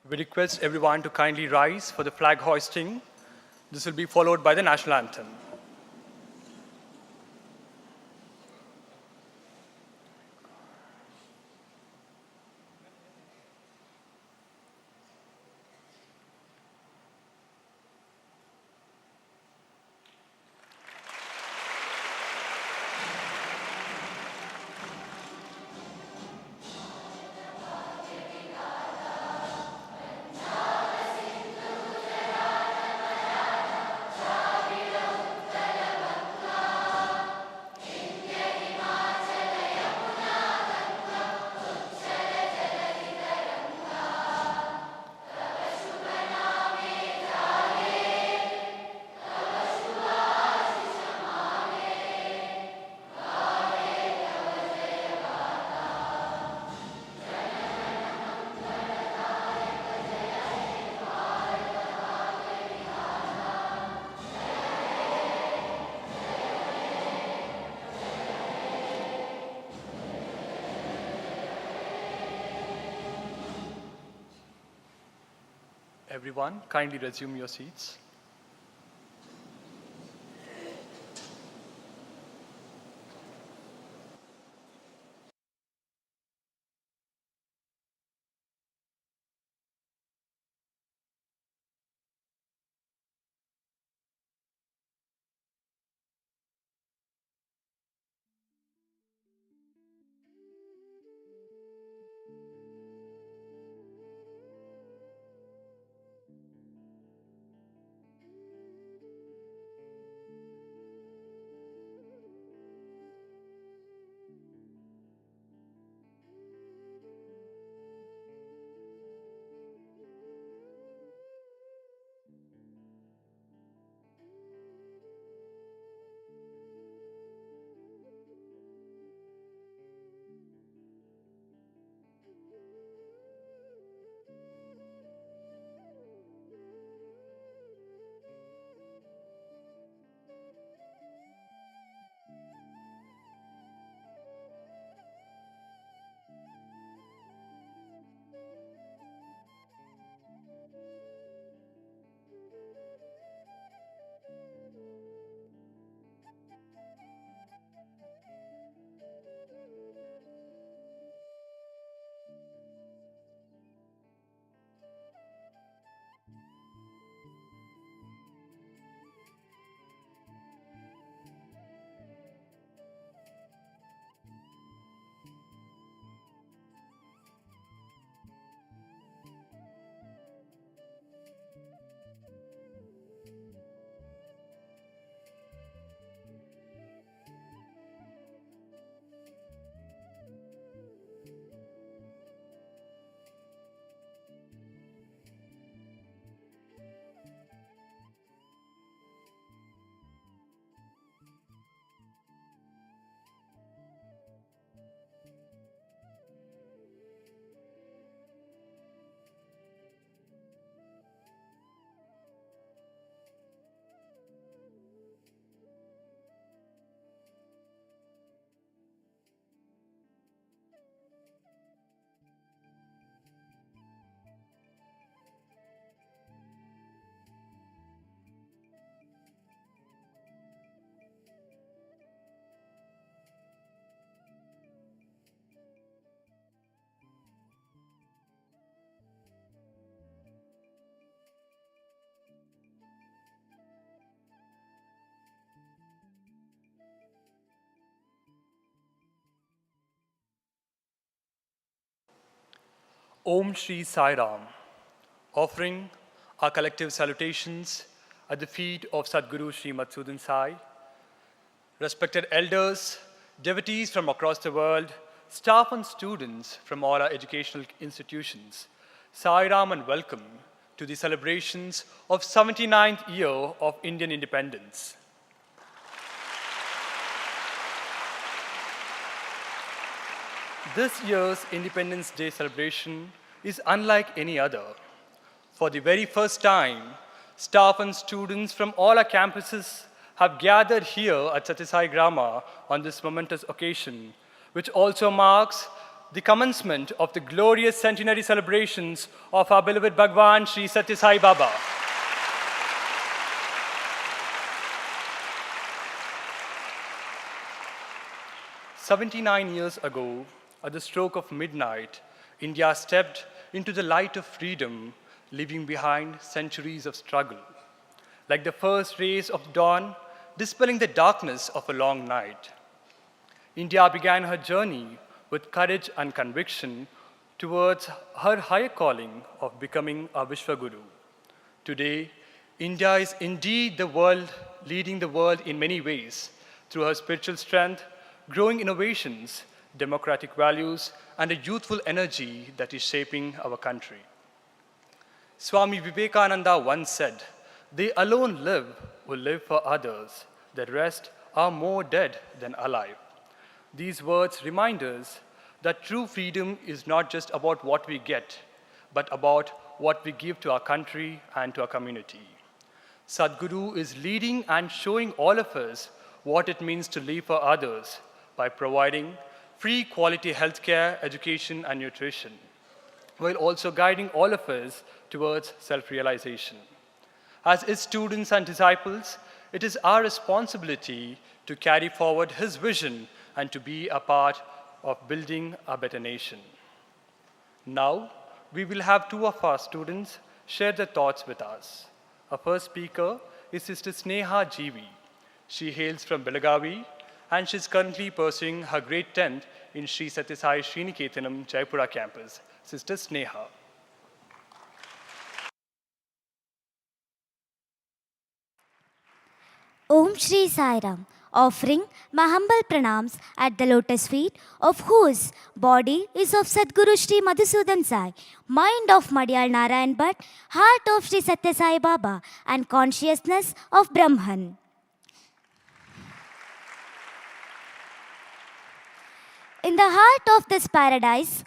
We request everyone to kindly rise for the flag hoisting. This will be followed by the national anthem. Everyone, kindly resume your seats. Om Shri Sai Ram, offering our collective salutations at the feet of Sadguru Shri Madhusudan Sai, respected elders, devotees from across the world, staff and students from all our educational institutions. Sai Ram and welcome to the celebrations of 79th year of Indian independence. This year's Independence Day celebration is unlike any other. For the very first time, staff and students from all our campuses have gathered here at Sathya Grama on this momentous occasion, which also marks the commencement of the glorious centenary celebrations of our beloved Bhagwan Sri Sathya Sai Baba. "79 years ago, at the stroke of midnight, India stepped into the light of freedom, leaving behind centuries of struggle. Like the first rays of dawn, dispelling the darkness of a long night, India began her journey with courage and conviction towards her higher calling of becoming a Vishwaguru. Today, India is indeed the world, leading the world in many ways through her spiritual strength, growing innovations, democratic values, and a youthful energy that is shaping our country. Swami Vivekananda once said, "They alone live who live for others. The rest are more dead than alive." These words remind us that true freedom is not just about what we get, but about what we give to our country and to our community. Sadhguru is leading and showing all of us what it means to live for others by providing free quality healthcare, education, and nutrition, while also guiding all of us towards self-realization. As his students and disciples, it is our responsibility to carry forward his vision and to be a part of building a better nation. Now, we will have two of our students share their thoughts with us. Our first speaker is Sister Sneha Jeevi. She hails from Belagavi, and she is currently pursuing her grade 10th in Sri Sathya Sai Sriniketanam, Jaipura campus. Sister Sneha. Om Shri Sai Ram, offering my humble pranams at the lotus feet of whose body is of Sadguru Shri Madhusudan Sai, mind of Madhyal Narayan Bhatt, heart of Shri Sathya Sai Baba, and consciousness of Brahman. In the heart of this paradise,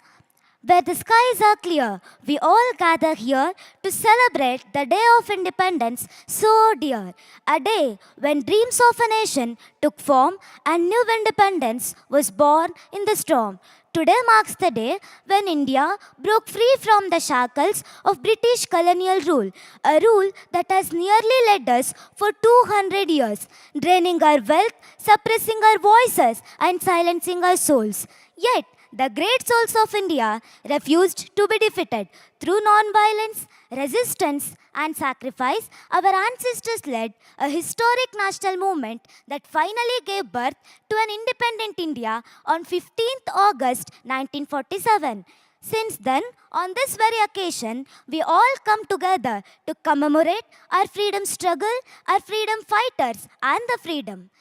where the skies are clear, we all gather here to celebrate the Day of Independence so dear. A day when dreams of a nation took form and new independence was born in the storm. Today marks the day when India broke free from the shackles of British colonial rule, a rule that has nearly led us for 200 years, draining our wealth, suppressing our voices, and silencing our souls. Yet, the great souls of India refused to be defeated. Through non-violence, resistance, and sacrifice, our ancestors led a historic national movement that finally gave birth to an independent India on 15th August 1947. Since then, on this very occasion, we all come together to commemorate our freedom struggle, our freedom fighters, and the freedom.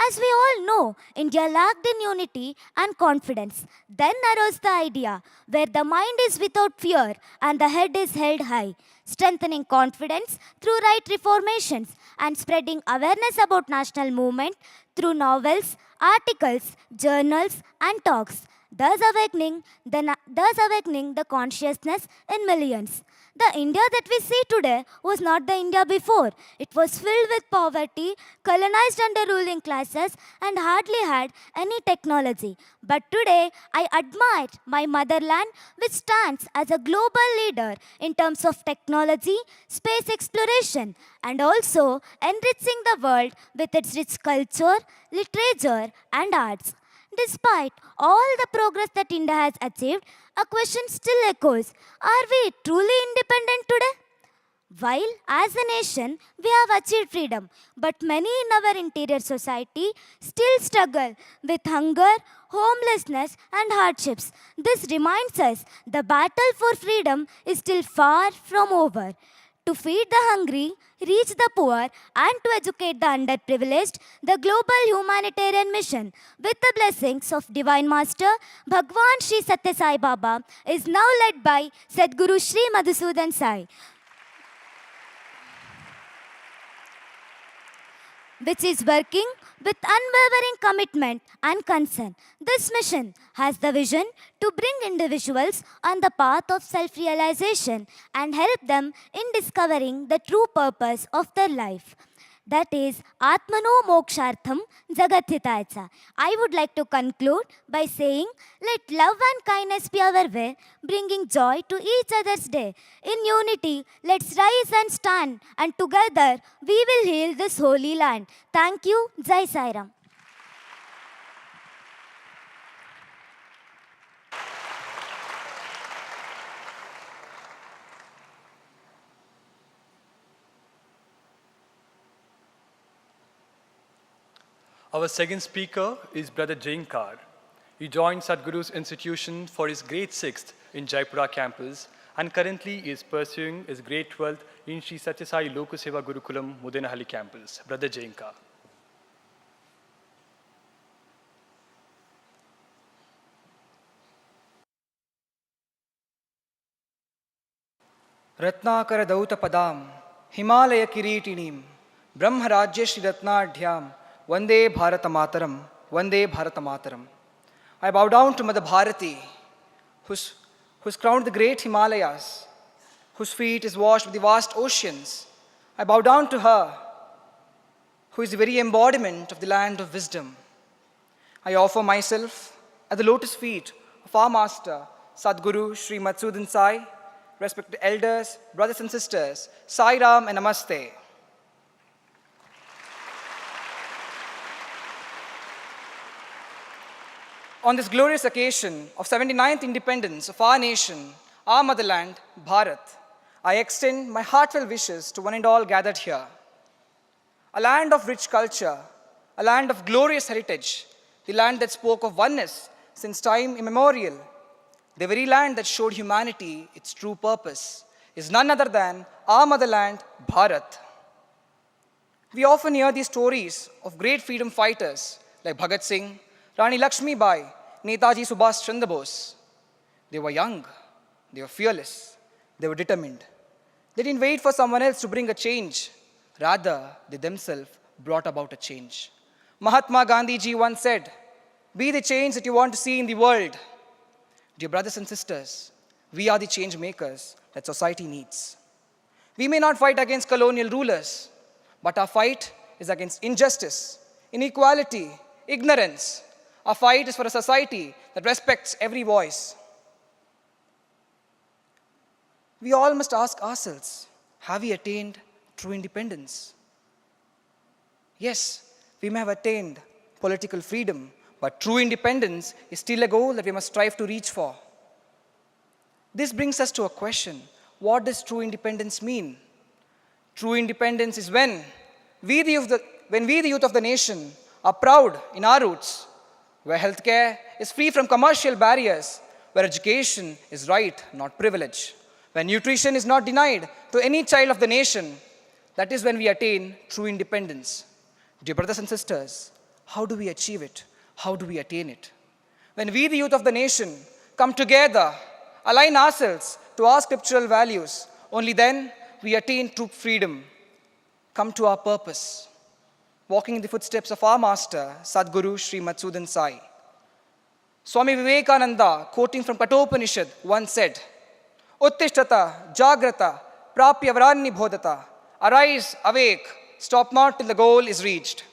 As we all know, India lacked in unity and confidence. Then arose the idea where the mind is without fear and the head is held high, strengthening confidence through right reformations and spreading awareness about national movement through novels, articles, journals, and talks, thus awakening the consciousness in millions. The India that we see today was not the India before. It was filled with poverty, colonized under ruling classes, and hardly had any technology. But today, I admire my motherland, which stands as a global leader in terms of technology, space exploration, and also enriching the world with its rich culture, literature, and arts. Despite all the progress that India has achieved, a question still echoes. Are we truly independent today? While, as a nation, we have achieved freedom, but many in our interior society still struggle with hunger, homelessness, and hardships. This reminds us the battle for freedom is still far from over. To feed the hungry, reach the poor, and to educate the underprivileged, the global humanitarian mission, with the blessings of Divine Master Bhagwan Sri Sathya Sai Baba, is now led by Sadguru Sri Madhusudan Sai, which is working with unwavering commitment and concern. This mission has the vision to bring individuals on the path of self-realization and help them in discovering the true purpose of their life. that is Atmano Mokshartham Jagathitaycha. I would like to conclude by saying, let love and kindness be our way, bringing joy to each other's day. In unity, let's rise and stand, and together we will heal this holy land. Thank you. Jai Sai Ram. Our second speaker is Brother Jainkar. He joined Sadhguru's institution for his grade 6th in Jaipura campus and currently is pursuing his grade 12th in Sri Sathya Sai Lokaseva Gurukulam, Muddenahalli campus. Brother Jainkar. Ratnakar दौत पदाम Himalaya किरीटिनीम ब्रह्म राज्य श्री रत्नाढ्याम वंदे भारत मातरम वंदे भारत मातरम. I bow down to Mother Bharati, who's crowned the great Himalayas, whose feet is washed with the vast oceans. I bow down to her, who is the very embodiment of the land of wisdom. I offer myself at the lotus feet of our Master, Sadhguru Sri Madhusudan Sai, respected elders, brothers and sisters, Sai Ram and Namaste. On this glorious occasion of 79th independence of our nation, our motherland, Bharat, I extend my heartfelt wishes to one and all gathered here. A land of rich culture, a land of glorious heritage, the land that spoke of oneness since time immemorial, the very land that showed humanity its true purpose, is none other than our motherland, Bharat. We often hear these stories of great freedom fighters like Bhagat Singh, Rani Lakshmi Bai, Netaji Subhash Chandra Bose. They were young, they were fearless, they were determined. They didn't wait for someone else to bring a change. Rather, they themselves brought about a change. Mahatma Gandhi ji once said, "Be the change that you want to see in the world." Dear brothers and sisters, we are the change makers that society needs. We may not fight against colonial rulers, but our fight is against injustice, inequality, ignorance. Our fight is for a society that respects every voice. We all must ask ourselves, have we attained true independence? Yes, we may have attained political freedom, but true independence is still a goal that we must strive to reach for. This brings us to a question. What does true independence mean? True independence is when we, the youth of the nation, are proud in our roots, where healthcare is free from commercial barriers, where education is right, not privilege, where nutrition is not denied to any child of the nation. That is when we attain true independence. Dear brothers and sisters, how do we achieve it? How do we attain it? When we, the youth of the nation, come together, align ourselves to our scriptural values, only then we attain true freedom, come to our purpose, walking in the footsteps of our master, Sadhguru Sri Madhusudan Sai. Swami Vivekananda, quoting from Kathopanishad, once said, "Uttishtata, Jagrata, Prapya Varanni Bodhata." Arise, awake, stop not till the goal is reached.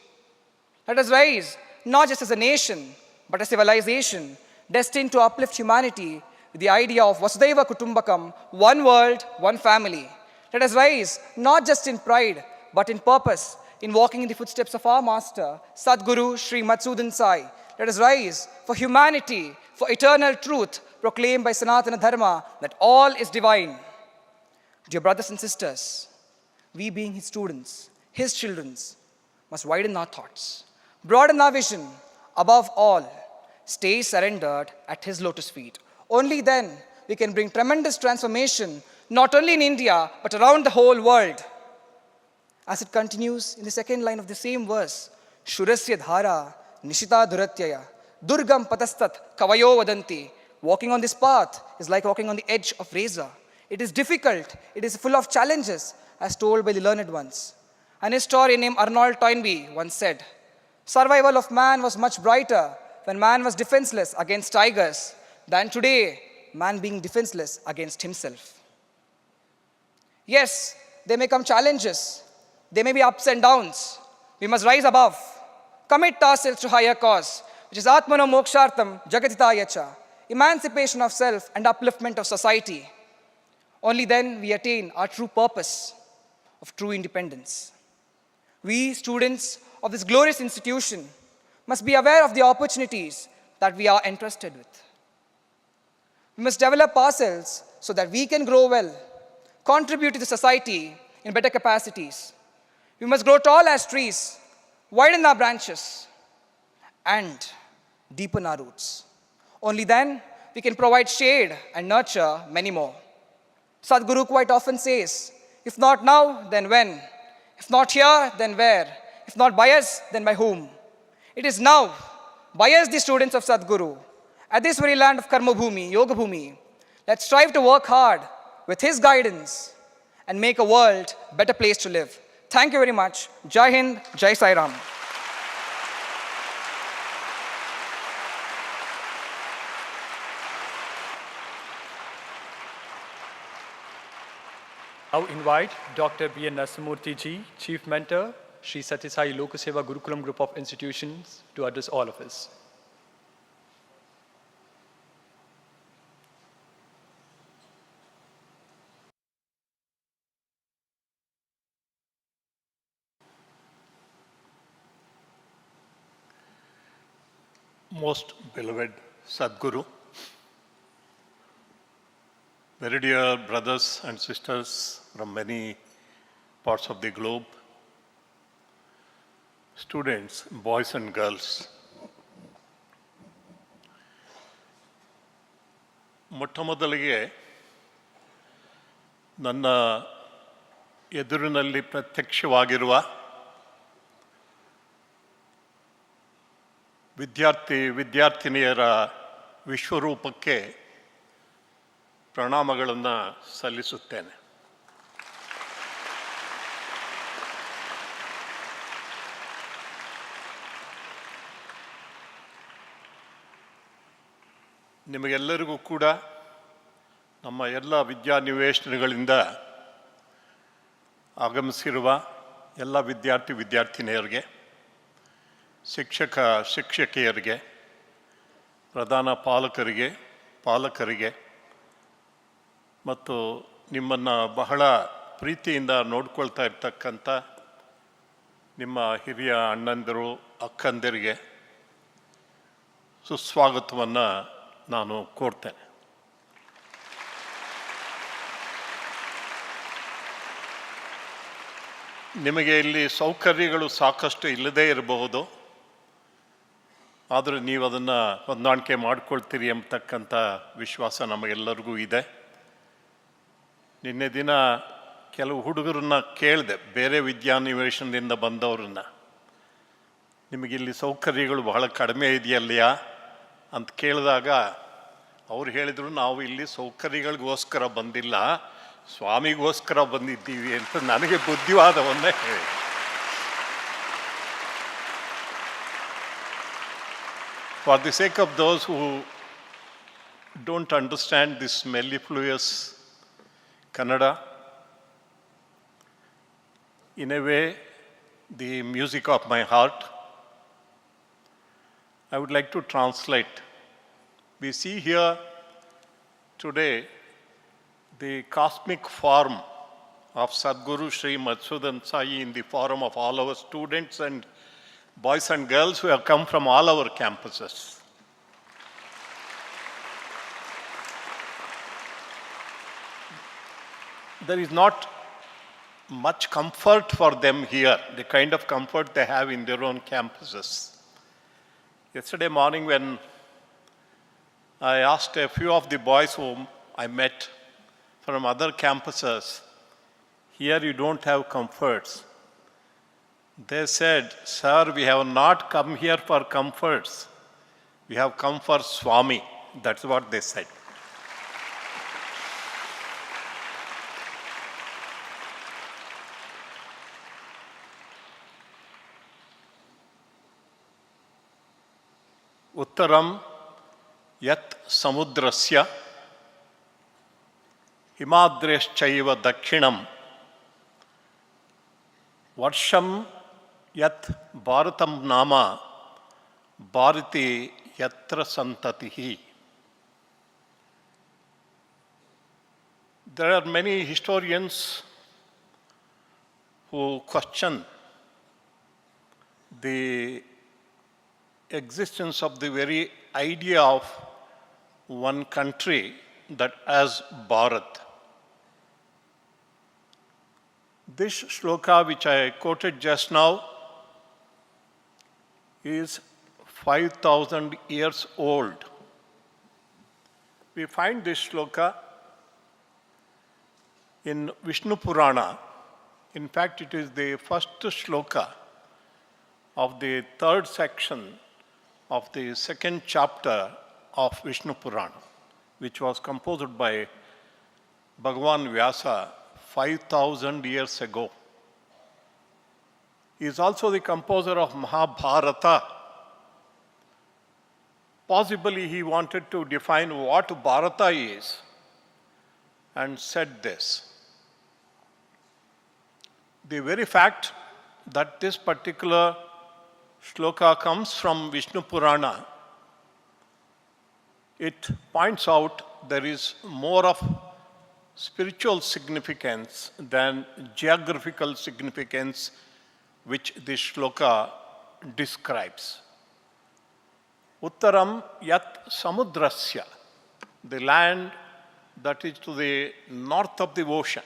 Let us rise, not just as a nation, but a civilization destined to uplift humanity with the idea of Vasudhaiva Kutumbakam, one world, one family. Let us rise, not just in pride, but in purpose, in walking in the footsteps of our master, Sadhguru Sri Madhusudan Sai. Let us rise for humanity, for eternal truth proclaimed by Sanathana Dharma that all is divine. Dear brothers and sisters, we being his students, his children, must widen our thoughts, broaden our vision, above all, stay surrendered at his lotus feet. Only then we can bring tremendous transformation, not only in India, but around the whole world. As it continues in the second line of the same verse, Shurasya dhara nishita duratyaya durgam patastat kavayo vadanti. Walking on this path is like walking on the edge of razor. It is difficult, it is full of challenges, as told by the learned ones. An historian named Arnold Toynbee once said, "Survival of man was much brighter when man was defenseless against tigers than today, man being defenseless against himself." Yes, there may come challenges, There may be ups and downs. We must rise above, commit ourselves to higher cause, which is Atmano Mokshartam Jagatitayacha, emancipation of self and upliftment of society. Only then we attain our true purpose of true independence. We, students of this glorious institution, must be aware of the opportunities that we are entrusted with. We must develop ourselves so that we can grow well, contribute to the society in better capacities. We must grow tall as trees, widen our branches, and deepen our roots. Only then we can provide shade and nurture many more. Sadhguru quite often says, if not now, then when? If not here, then where? If not by us, then by whom? It is now, by us the students of Sadhguru, at this very land of Karma Bhumi, Yoga Bhumi. Let's strive to work hard with his guidance and make a world a better place to live. Thank you very much. Jai Hind, Jai Sai Ram. Now invite Dr. B.N. Nasamurthy ji, Chief Mentor, Sri Sathya Sai Lokaseva Gurukulam Group of Institutions, to address all of us. Most beloved Sadhguru, very dear brothers and sisters from many parts of the globe, students, boys and girls, ಮೊಟ್ಟಮೊದಲಿಗೆ ನನ್ನ ಎದುರಿನಲ್ಲಿ ಪ್ರತ್ಯಕ್ಷವಾಗಿರುವ ವಿದ್ಯಾರ್ಥಿನಿಯರ ವಿಶ್ವರೂಪಕ್ಕೆ ಪ್ರಣಾಮಗಳನ್ನು ಸಲ್ಲಿಸುತ್ತೇನೆ. ನಿಮಗೆಲ್ಲರಿಗೂ ಕೂಡ ನಮ್ಮ ಎಲ್ಲ ವಿದ್ಯಾನಿವೇಶನಗಳಿಂದ ಆಗಮಿಸಿರುವ ಎಲ್ಲ ವಿದ್ಯಾರ್ಥಿನಿಯರಿಗೆ, ಶಿಕ್ಷಕಿಯರಿಗೆ, ಪ್ರಧಾನ ಪಾಲಕರಿಗೆ ಮತ್ತು ನಿಮ್ಮನ್ನು ಬಹಳ ಪ್ರೀತಿಯಿಂದ ನೋಡ್ಕೊಳ್ತಾ ಇರ್ತಕ್ಕಂಥ ನಿಮ್ಮ ಹಿರಿಯ ಅಣ್ಣಂದಿರು, ಅಕ್ಕಂದಿರಿಗೆ ಸುಸ್ವಾಗತವನ್ನು ನಾನು ಕೋರ್ತೇನೆ. ನಿಮಗೆ ಇಲ್ಲಿ ಸೌಕರ್ಯಗಳು ಸಾಕಷ್ಟು ಇಲ್ಲದೇ ಇರಬಹುದು, ಆದರೆ ನೀವು ಅದನ್ನು ಹೊಂದಾಣಿಕೆ ಮಾಡ್ಕೊಳ್ತೀರಿ ಎಂಬತಕ್ಕಂಥ ವಿಶ್ವಾಸ ನಮಗೆಲ್ಲರಿಗೂ ಇದೆ. ನಿನ್ನೆ ದಿನ ಕೆಲವು ಹುಡುಗರನ್ನ ಕೇಳಿದೆ, ಬೇರೆ ವಿದ್ಯಾನಿವೇಶನದಿಂದ ಬಂದವ್ರನ್ನ, ನಿಮಗಿಲ್ಲಿ ಸೌಕರ್ಯಗಳು ಬಹಳ ಕಡಿಮೆ ಇದೆಯಲ್ಲಯ್ಯ ಅಂತ ಕೇಳಿದಾಗ ಅವ್ರು ಹೇಳಿದರು, ನಾವು ಇಲ್ಲಿ ಸೌಕರ್ಯಗಳಿಗೋಸ್ಕರ ಬಂದಿಲ್ಲ, ಸ್ವಾಮಿಗೋಸ್ಕರ ಬಂದಿದ್ದೀವಿ ಅಂತ ನನಗೆ ಬುದ್ಧಿವಾದವನ್ನೇ ಹೇಳಿ. For the sake of those who don't understand this mellifluous Kannada, in a way, the music of my heart, I would like to translate. We see here today the cosmic form of Sadhguru Sri Madhusudan Sai in the form of all our students and boys and girls who have come from all our campuses. There is not much comfort for them here, the kind of comfort they have in their own campuses. Yesterday morning when I asked a few of the boys whom I met from other campuses, here you don't have comforts. They said, sir, we have not come here for comforts. We have come for Swami. That's what they said. Uttaram yat samudrasya himadreschaiva dakshinam Varsham yat Bharatam nama Bharati yatra santatihi. There are many historians who question the existence of the very idea of one country, that as Bharat. This shloka which I quoted just now is 5,000 years old. We find this shloka in Vishnu Purana. In fact, it is the first shloka of the third section of the second chapter of Vishnu Purana, which was composed by Bhagavan Vyasa 5,000 years ago. He is also the composer of Mahabharata. Possibly he wanted to define what Bharata is and said this. The very fact that this particular shloka comes from Vishnu Purana, it points out there is more of spiritual significance than geographical significance which this shloka describes. Uttaram yat samudrasya, the land that is to the north of the ocean.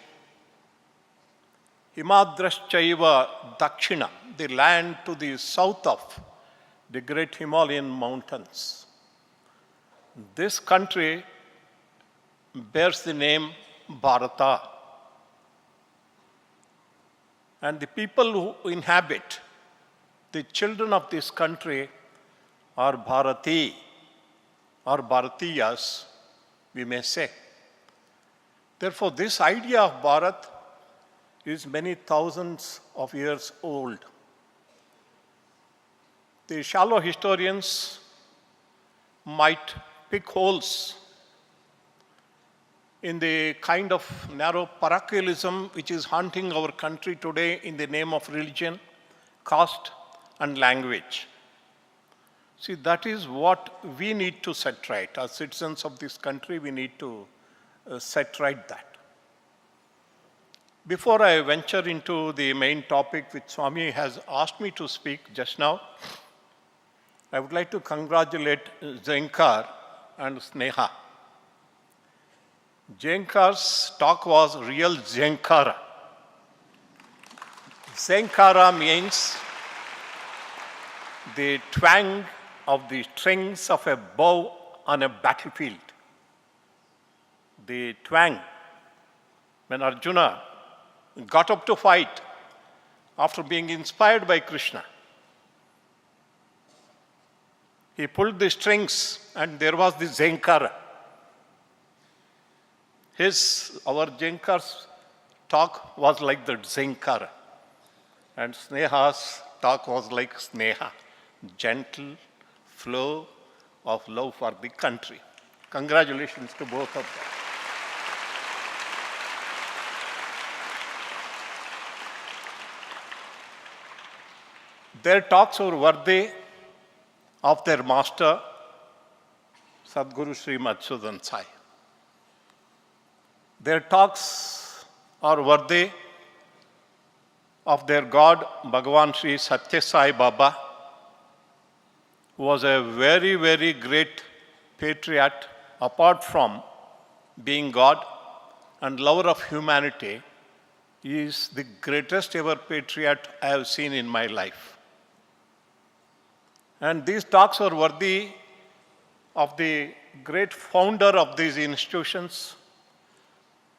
Himadraschaiva dakshina, the land to the south of the great Himalayan mountains. This country bears the name Bharata. And the people who inhabit, the children of this country, are Bharati, or Bharatiyas, we may say. Therefore, this idea of Bharat is many thousands of years old. The shallow historians might pick holes in the kind of narrow parochialism which is haunting our country today in the name of religion, caste, and language. See, that is what we need to set right. As citizens of this country, we need to set right that. Before I venture into the main topic which Swami has asked me to speak just now, I would like to congratulate Zenkar and Sneha. Zenkar's talk was real Zenkara. Zenkara means the twang of the strings of a bow on a battlefield. The twang. When Arjuna got up to fight after being inspired by Krishna, he pulled the strings and there was the Zenkara. Our Zenkar's talk was like the Zenkara. And Sneha's talk was like Sneha, gentle flow of love for the country. Congratulations to both of them. Their talks were worthy of their master, Sadguru Sri Madhusudan Sai. Their talks are worthy of their God, Bhagavan Sri Sathya Sai Baba, who was a very, very great patriot. Apart from being God and lover of humanity, he is the greatest ever patriot I have seen in my life. And these talks are worthy of the great founder of these institutions,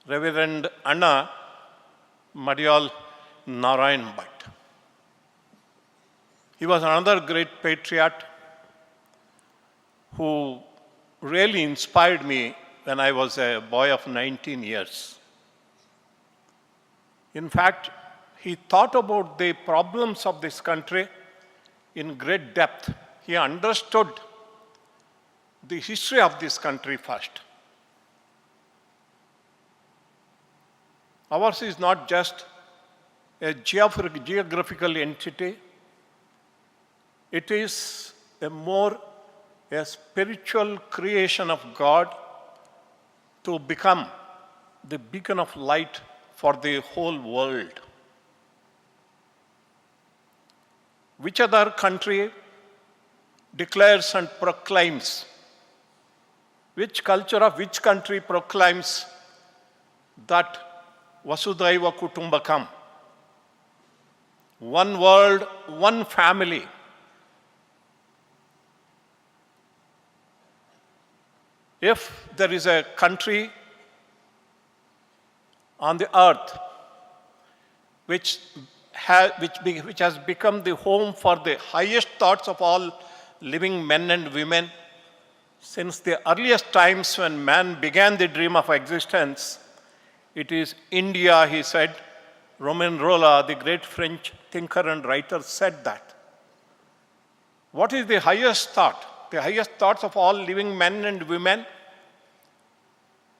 Reverend Anna Madhyal Narayan Bhatt. He was another great patriot who really inspired me when I was a boy of 19 years. In fact, he thought about the problems of this country in great depth. He understood the history of this country first. Ours is not just a geographical entity. It is a spiritual creation of God to become the beacon of light for the whole world. Which other country declares and proclaims? Which culture of which country proclaims that Vasudhaiva Kutumbakam? One world, one family. If there is a country on the earth which has become the home for the highest thoughts of all living men and women, since the earliest times when man began the dream of existence, it is India, he said. Romain Rolla, the great French thinker and writer, said that. What is the highest thought? The highest thoughts of all living men and women?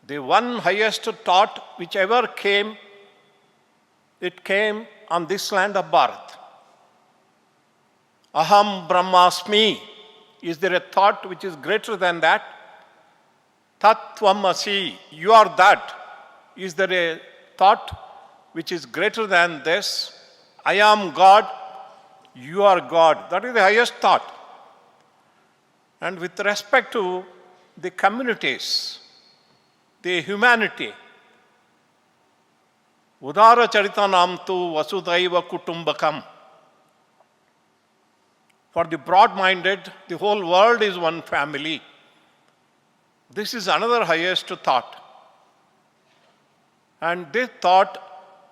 The one highest thought which ever came, it came on this land of Bharat. Aham Brahmasmi. Is there a thought which is greater than that? Tat Tvam Asi. You are that. Is there a thought which is greater than this? I am God. You are God. That is the highest thought. And with respect to the communities, the humanity, Udara Charitanam tu Vasudhaiva Kutumbakam. For the broad-minded, the whole world is one family. This is another highest thought. And this thought,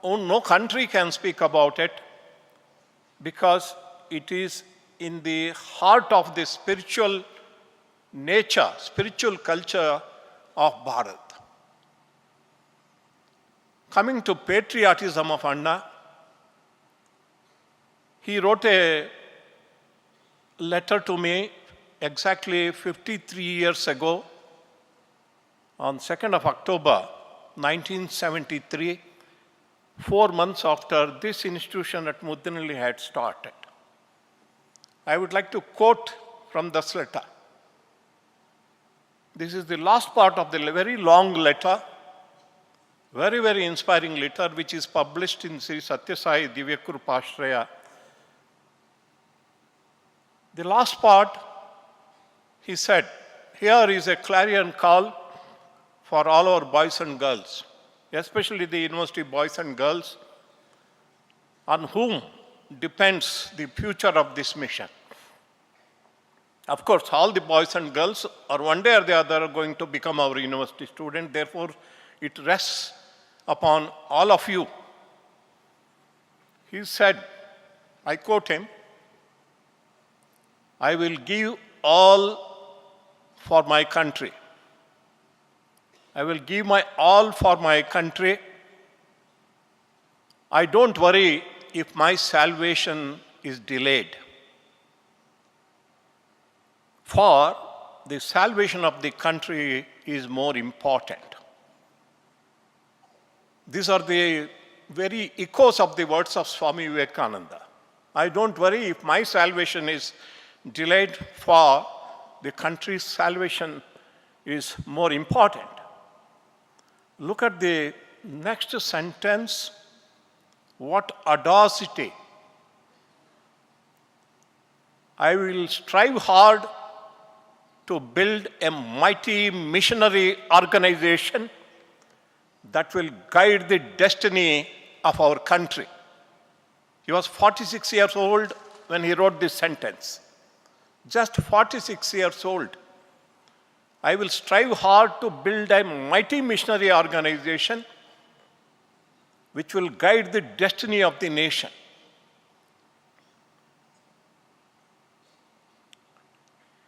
no country can speak about it because it is in the heart of the spiritual nature, spiritual culture of Bharat. Coming to patriotism of Anna, he wrote a letter to me exactly 53 years ago on 2nd of October 1973, 4 months after this institution at Muddenahalli had started. I would like to quote from this letter. This is the last part of the very long letter, very, very inspiring letter, which is published in Sri Sathya Sai Divyakrupa. The last part, he said, here is a clarion call for all our boys and girls, especially the university boys and girls, on whom depends the future of this mission. Of course, all the boys and girls are one day or the other going to become our university students. Therefore, it rests upon all of you. He said, I quote him, I will give all for my country. I will give my all for my country. I don't worry if my salvation is delayed. For the salvation of the country is more important. These are the very echoes of the words of Swami Vivekananda. I don't worry if my salvation is delayed, for the country's salvation is more important. Look at the next sentence. What audacity! I will strive hard to build a mighty missionary organization that will guide the destiny of our country. He was 46 years old when he wrote this sentence. Just 46 years old. I will strive hard to build a mighty missionary organization which will guide the destiny of the nation.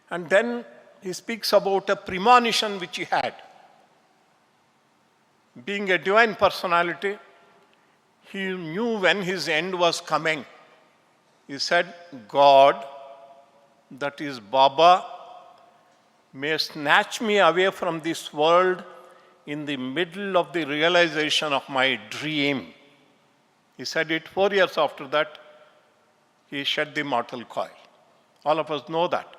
And then he speaks about a premonition which he had. Being a divine personality, he knew when his end was coming. He said, God, that is Baba, may snatch me away from this world in the middle of the realization of my dream. He said it 4 years after that, he shed the mortal coil. All of us know that.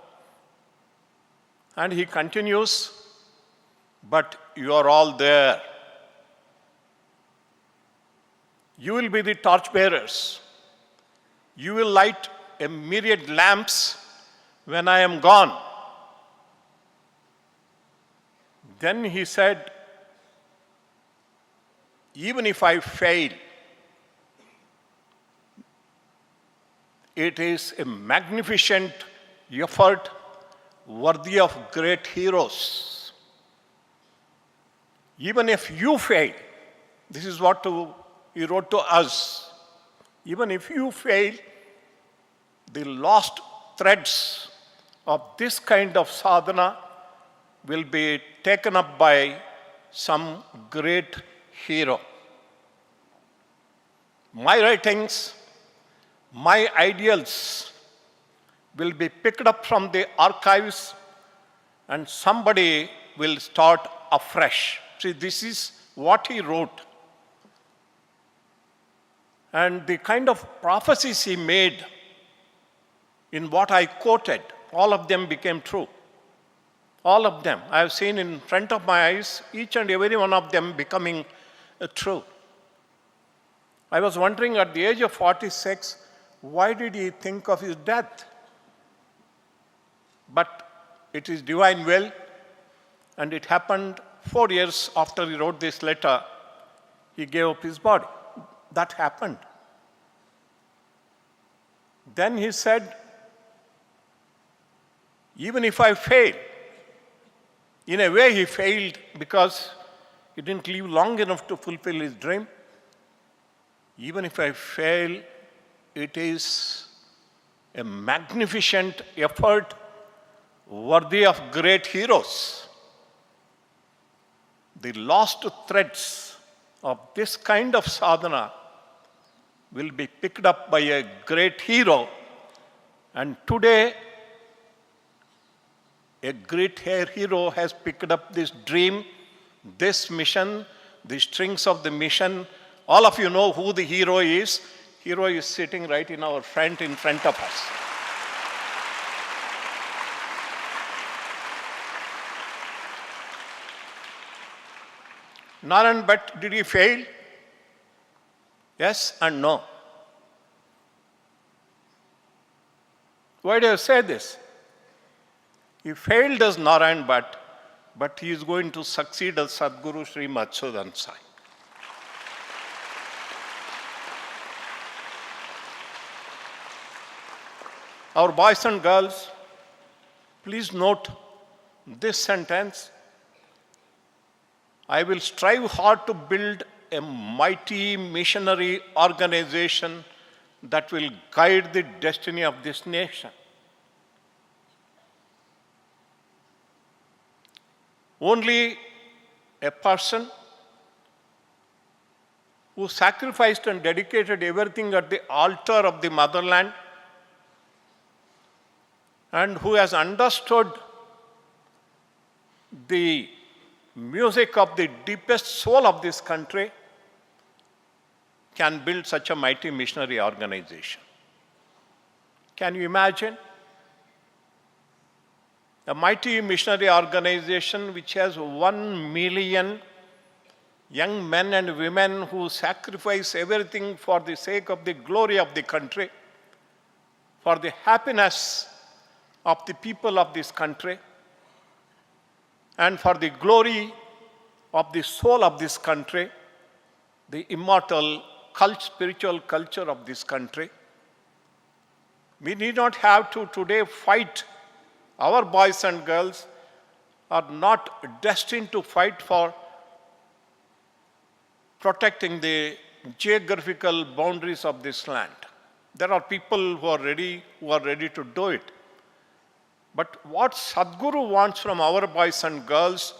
And he continues, but you are all there. You will be the torchbearers. You will light a myriad lamps when I am gone. Then he said, even if I fail, it is a magnificent effort worthy of great heroes. Even if you fail, this is what he wrote to us. Even if you fail, the lost threads of this kind of sadhana will be taken up by some great hero. My writings, my ideals will be picked up from the archives and somebody will start afresh. See, this is what he wrote. And the kind of prophecies he made in what I quoted, all of them became true. All of them. I have seen in front of my eyes, each and every one of them becoming true. I was wondering at the age of 46, why did he think of his death? But it is divine will, and it happened 4 years after he wrote this letter, he gave up his body. That happened. Then he said, even if I fail, in a way he failed because he didn't live long enough to fulfill his dream. Even if I fail, it is a magnificent effort worthy of great heroes. The lost threads of this kind of sadhana will be picked up by a great hero. And today, a great hero has picked up this dream, this mission, the strings of the mission. All of you know who the hero is. Hero is sitting right in our front, in front of us. Narayan Bhatt, did he fail? Yes and no. Why do I say this? He failed as Narayan Bhatt, but he is going to succeed as Sadhguru Sri Madhusudan Sai. Our boys and girls, please note this sentence. I will strive hard to build a mighty missionary organization that will guide the destiny of this nation. Only a person who sacrificed and dedicated everything at the altar of the motherland and who has understood the music of the deepest soul of this country can build such a mighty missionary organization. Can you imagine? A mighty missionary organization which has 1 million young men and women who sacrifice everything for the sake of the glory of the country, for the happiness of the people of this country, and for the glory of the soul of this country, the immortal spiritual culture of this country. We need not have to today fight. Our boys and girls are not destined to fight for protecting the geographical boundaries of this land. There are people who are ready to do it. But what Sadhguru wants from our boys and girls,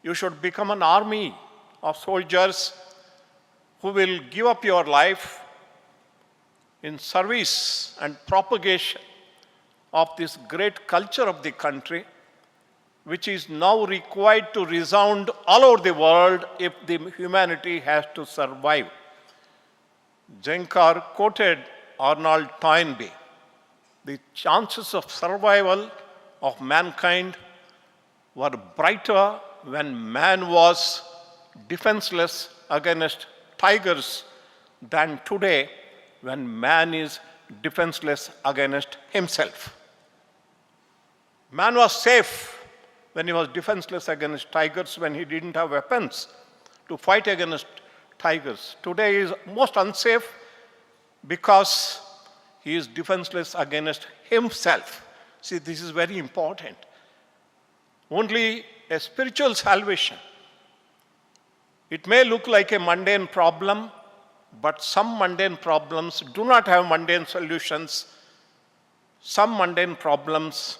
you should become an army of soldiers who will give up your life in service and propagation of this great culture of the country, which is now required to resound all over the world if the humanity has to survive. Jenkar quoted Arnold Toynbee, the chances of survival of mankind were brighter when man was defenseless against tigers than today when man is defenseless against himself. Man was safe when he was defenseless against tigers, when he didn't have weapons to fight against tigers. Today he is most unsafe because he is defenseless against himself. See, this is very important. Only a spiritual salvation. It may look like a mundane problem, but some mundane problems do not have mundane solutions. Some mundane problems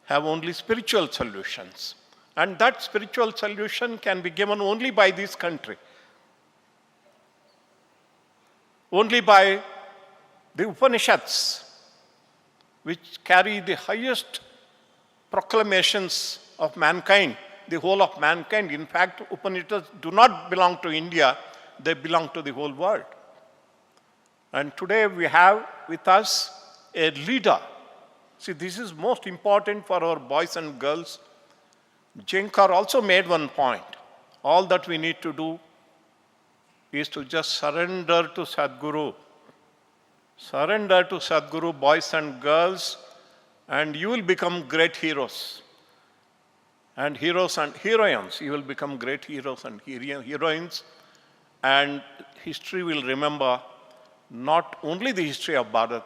have only spiritual solutions. And that spiritual solution can be given only by this country. Only by the Upanishads, which carry the highest proclamations of mankind, the whole of mankind. In fact, Upanishads do not belong to India, they belong to the whole world. And today we have with us a leader. See, this is most important for our boys and girls. Jenkar also made one point. All that we need to do is to just surrender to Sadhguru. Surrender to Sadhguru, boys and girls, and you will become great heroes. And heroes and heroines, you will become great heroes and heroines. And history will remember not only the history of Bharat,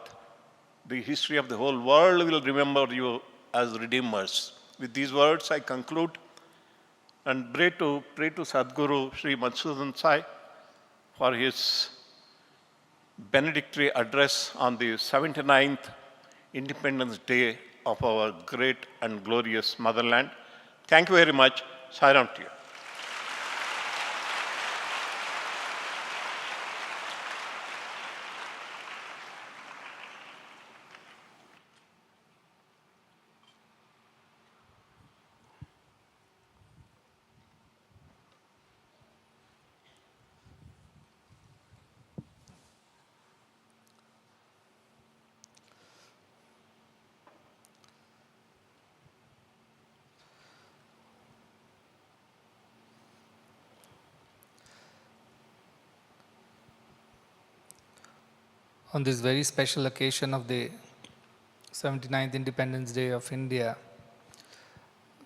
the history of the whole world will remember you as redeemers. With these words, I conclude and pray to Sadhguru Sri Madhusudan Sai for his Benedictory address on the 79th Independence Day of our great and glorious motherland. Thank you very much. Sairam to you. On this very special occasion of the 79th Independence Day of India,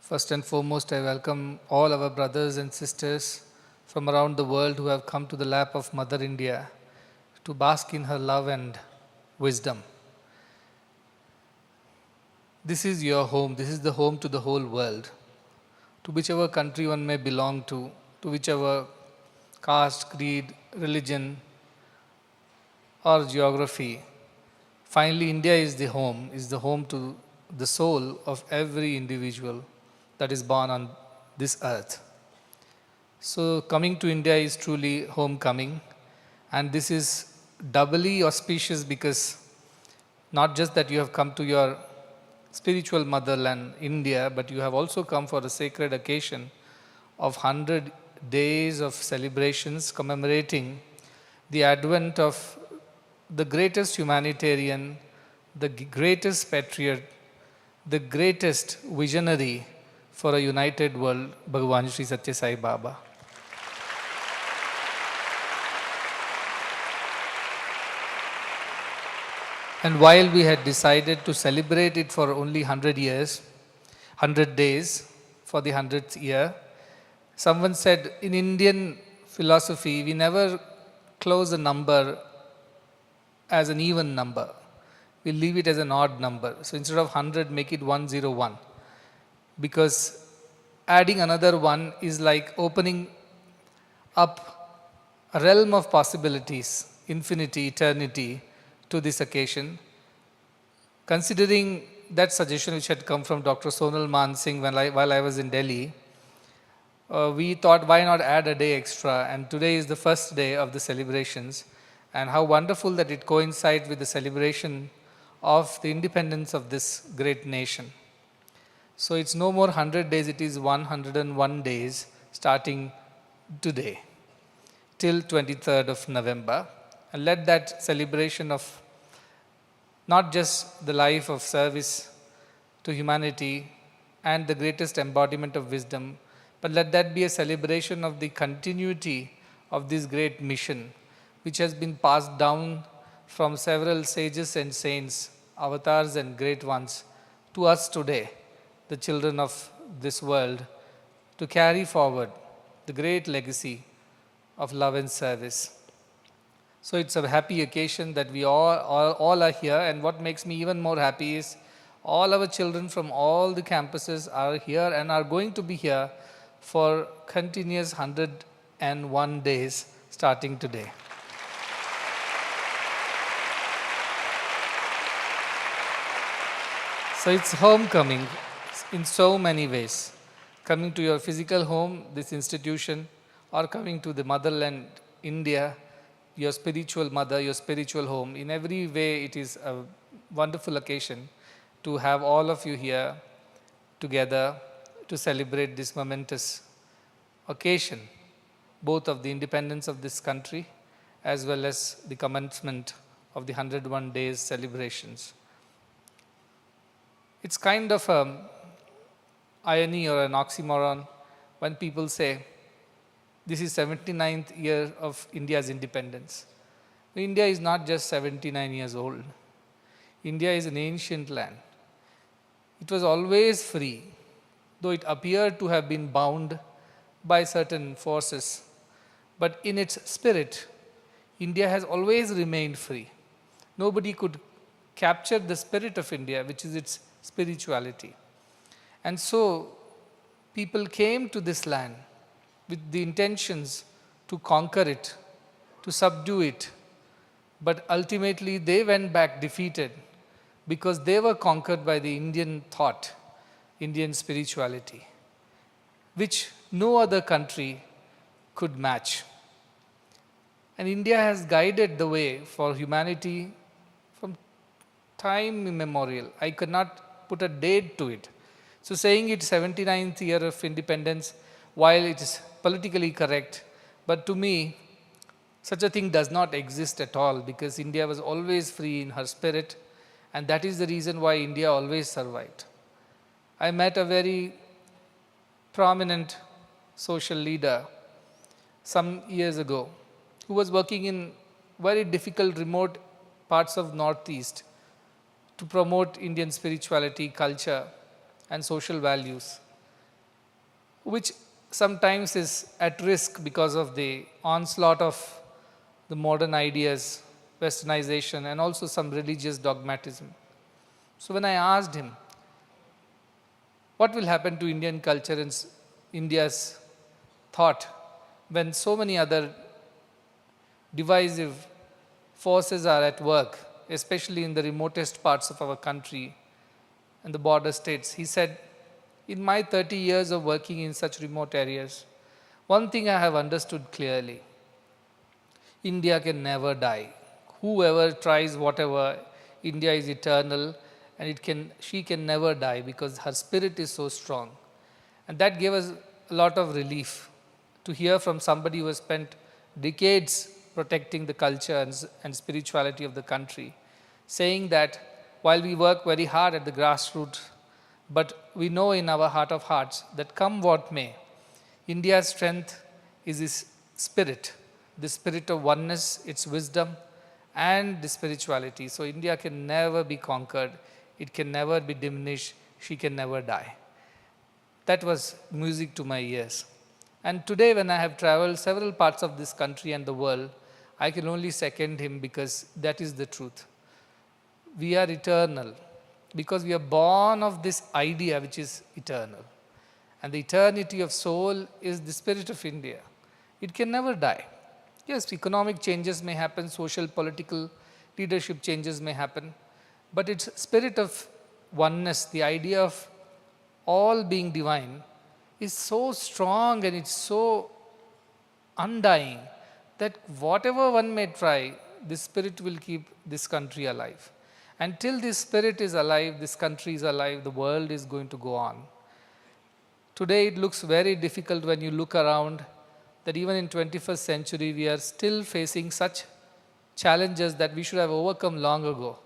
first and foremost, I welcome all our brothers and sisters from around the world who have come to the lap of Mother India to bask in her love and wisdom. This is your home. This is the home to the whole world. To whichever country one may belong to whichever caste, creed, religion, or geography, finally India is the home to the soul of every individual that is born on this earth. So coming to India is truly homecoming, and this is doubly auspicious because not just that you have come to your spiritual motherland, India, but you have also come for a sacred occasion of 100 days of celebrations commemorating the advent of the greatest humanitarian, the greatest patriot, the greatest visionary for a united world, Bhagavan Sri Sathya Sai Baba. And while we had decided to celebrate it for only 100 years, 100 days for the 100th year, someone said in Indian philosophy, we never close a number as an even number. We leave it as an odd number. So instead of 100, make it 101. Because adding another one is like opening up a realm of possibilities, infinity, eternity, to this occasion. Considering that suggestion which had come from Dr. Sonal Mansingh while I was in Delhi, we thought why not add a day extra, and today is the first day of the celebrations, and how wonderful that it coincides with the celebration of the independence of this great nation. So it's no more 100 days, it is 101 days starting today till 23rd of November. And let that celebration of not just the life of service to humanity and the greatest embodiment of wisdom, but let that be a celebration of the continuity of this great mission, which has been passed down from several sages and saints, avatars and great ones, to us today, the children of this world, to carry forward the great legacy of love and service. So it's a happy occasion that we all are here, and what makes me even more happy is all our children from all the campuses are here and are going to be here for continuous 101 days starting today. So it's homecoming in so many ways. Coming to your physical home, this institution, or coming to the motherland, India, your spiritual mother, your spiritual home. In every way, it is a wonderful occasion to have all of you here together to celebrate this momentous occasion, both of the independence of this country as well as the commencement of the 101 days celebrations. It's kind of an irony or an oxymoron when people say, this is 79th year of India's independence. India is not just 79 years old. India is an ancient land. It was always free, though it appeared to have been bound by certain forces. But in its spirit, India has always remained free. Nobody could capture the spirit of India, which is its spirituality. And so, people came to this land with the intentions to conquer it, to subdue it. But ultimately, they went back defeated because they were conquered by the Indian thought, Indian spirituality, which no other country could match. And India has guided the way for humanity from time immemorial. I could not put a date to it. So saying it's 79th year of independence, while it is politically correct, but to me, such a thing does not exist at all, because India was always free in her spirit, and that is the reason why India always survived. I met a very prominent social leader some years ago who was working in very difficult remote parts of Northeast to promote Indian spirituality, culture and social values, which sometimes is at risk because of the onslaught of the modern ideas, westernization, and also some religious dogmatism. So when I asked him, what will happen to Indian culture and India's thought when so many other divisive forces are at work, especially in the remotest parts of our country and the border states? He said, in my 30 years of working in such remote areas, one thing I have understood clearly: India can never die. Whoever tries whatever, India is eternal, and she can never die because her spirit is so strong. And that gave us a lot of relief to hear from somebody who has spent decades protecting the culture and spirituality of the country, saying that while we work very hard at the grassroots, but we know in our heart of hearts that come what may, India's strength is its spirit, the spirit of oneness, its wisdom, and the spirituality. So India can never be conquered, it can never be diminished, she can never die. That was music to my ears. And today, when I have traveled several parts of this country and the world, I can only second him, because that is the truth. We are eternal because we are born of this idea which is eternal. And the eternity of soul is the spirit of India. It can never die. Yes, economic changes may happen, social, political leadership changes may happen, but its spirit of oneness, the idea of all being divine, is so strong and it's so undying that whatever one may try, this spirit will keep this country alive. Until this spirit is alive, this country is alive, the world is going to go on. Today it looks very difficult when you look around that even in 21st century we are still facing such challenges that we should have overcome long ago.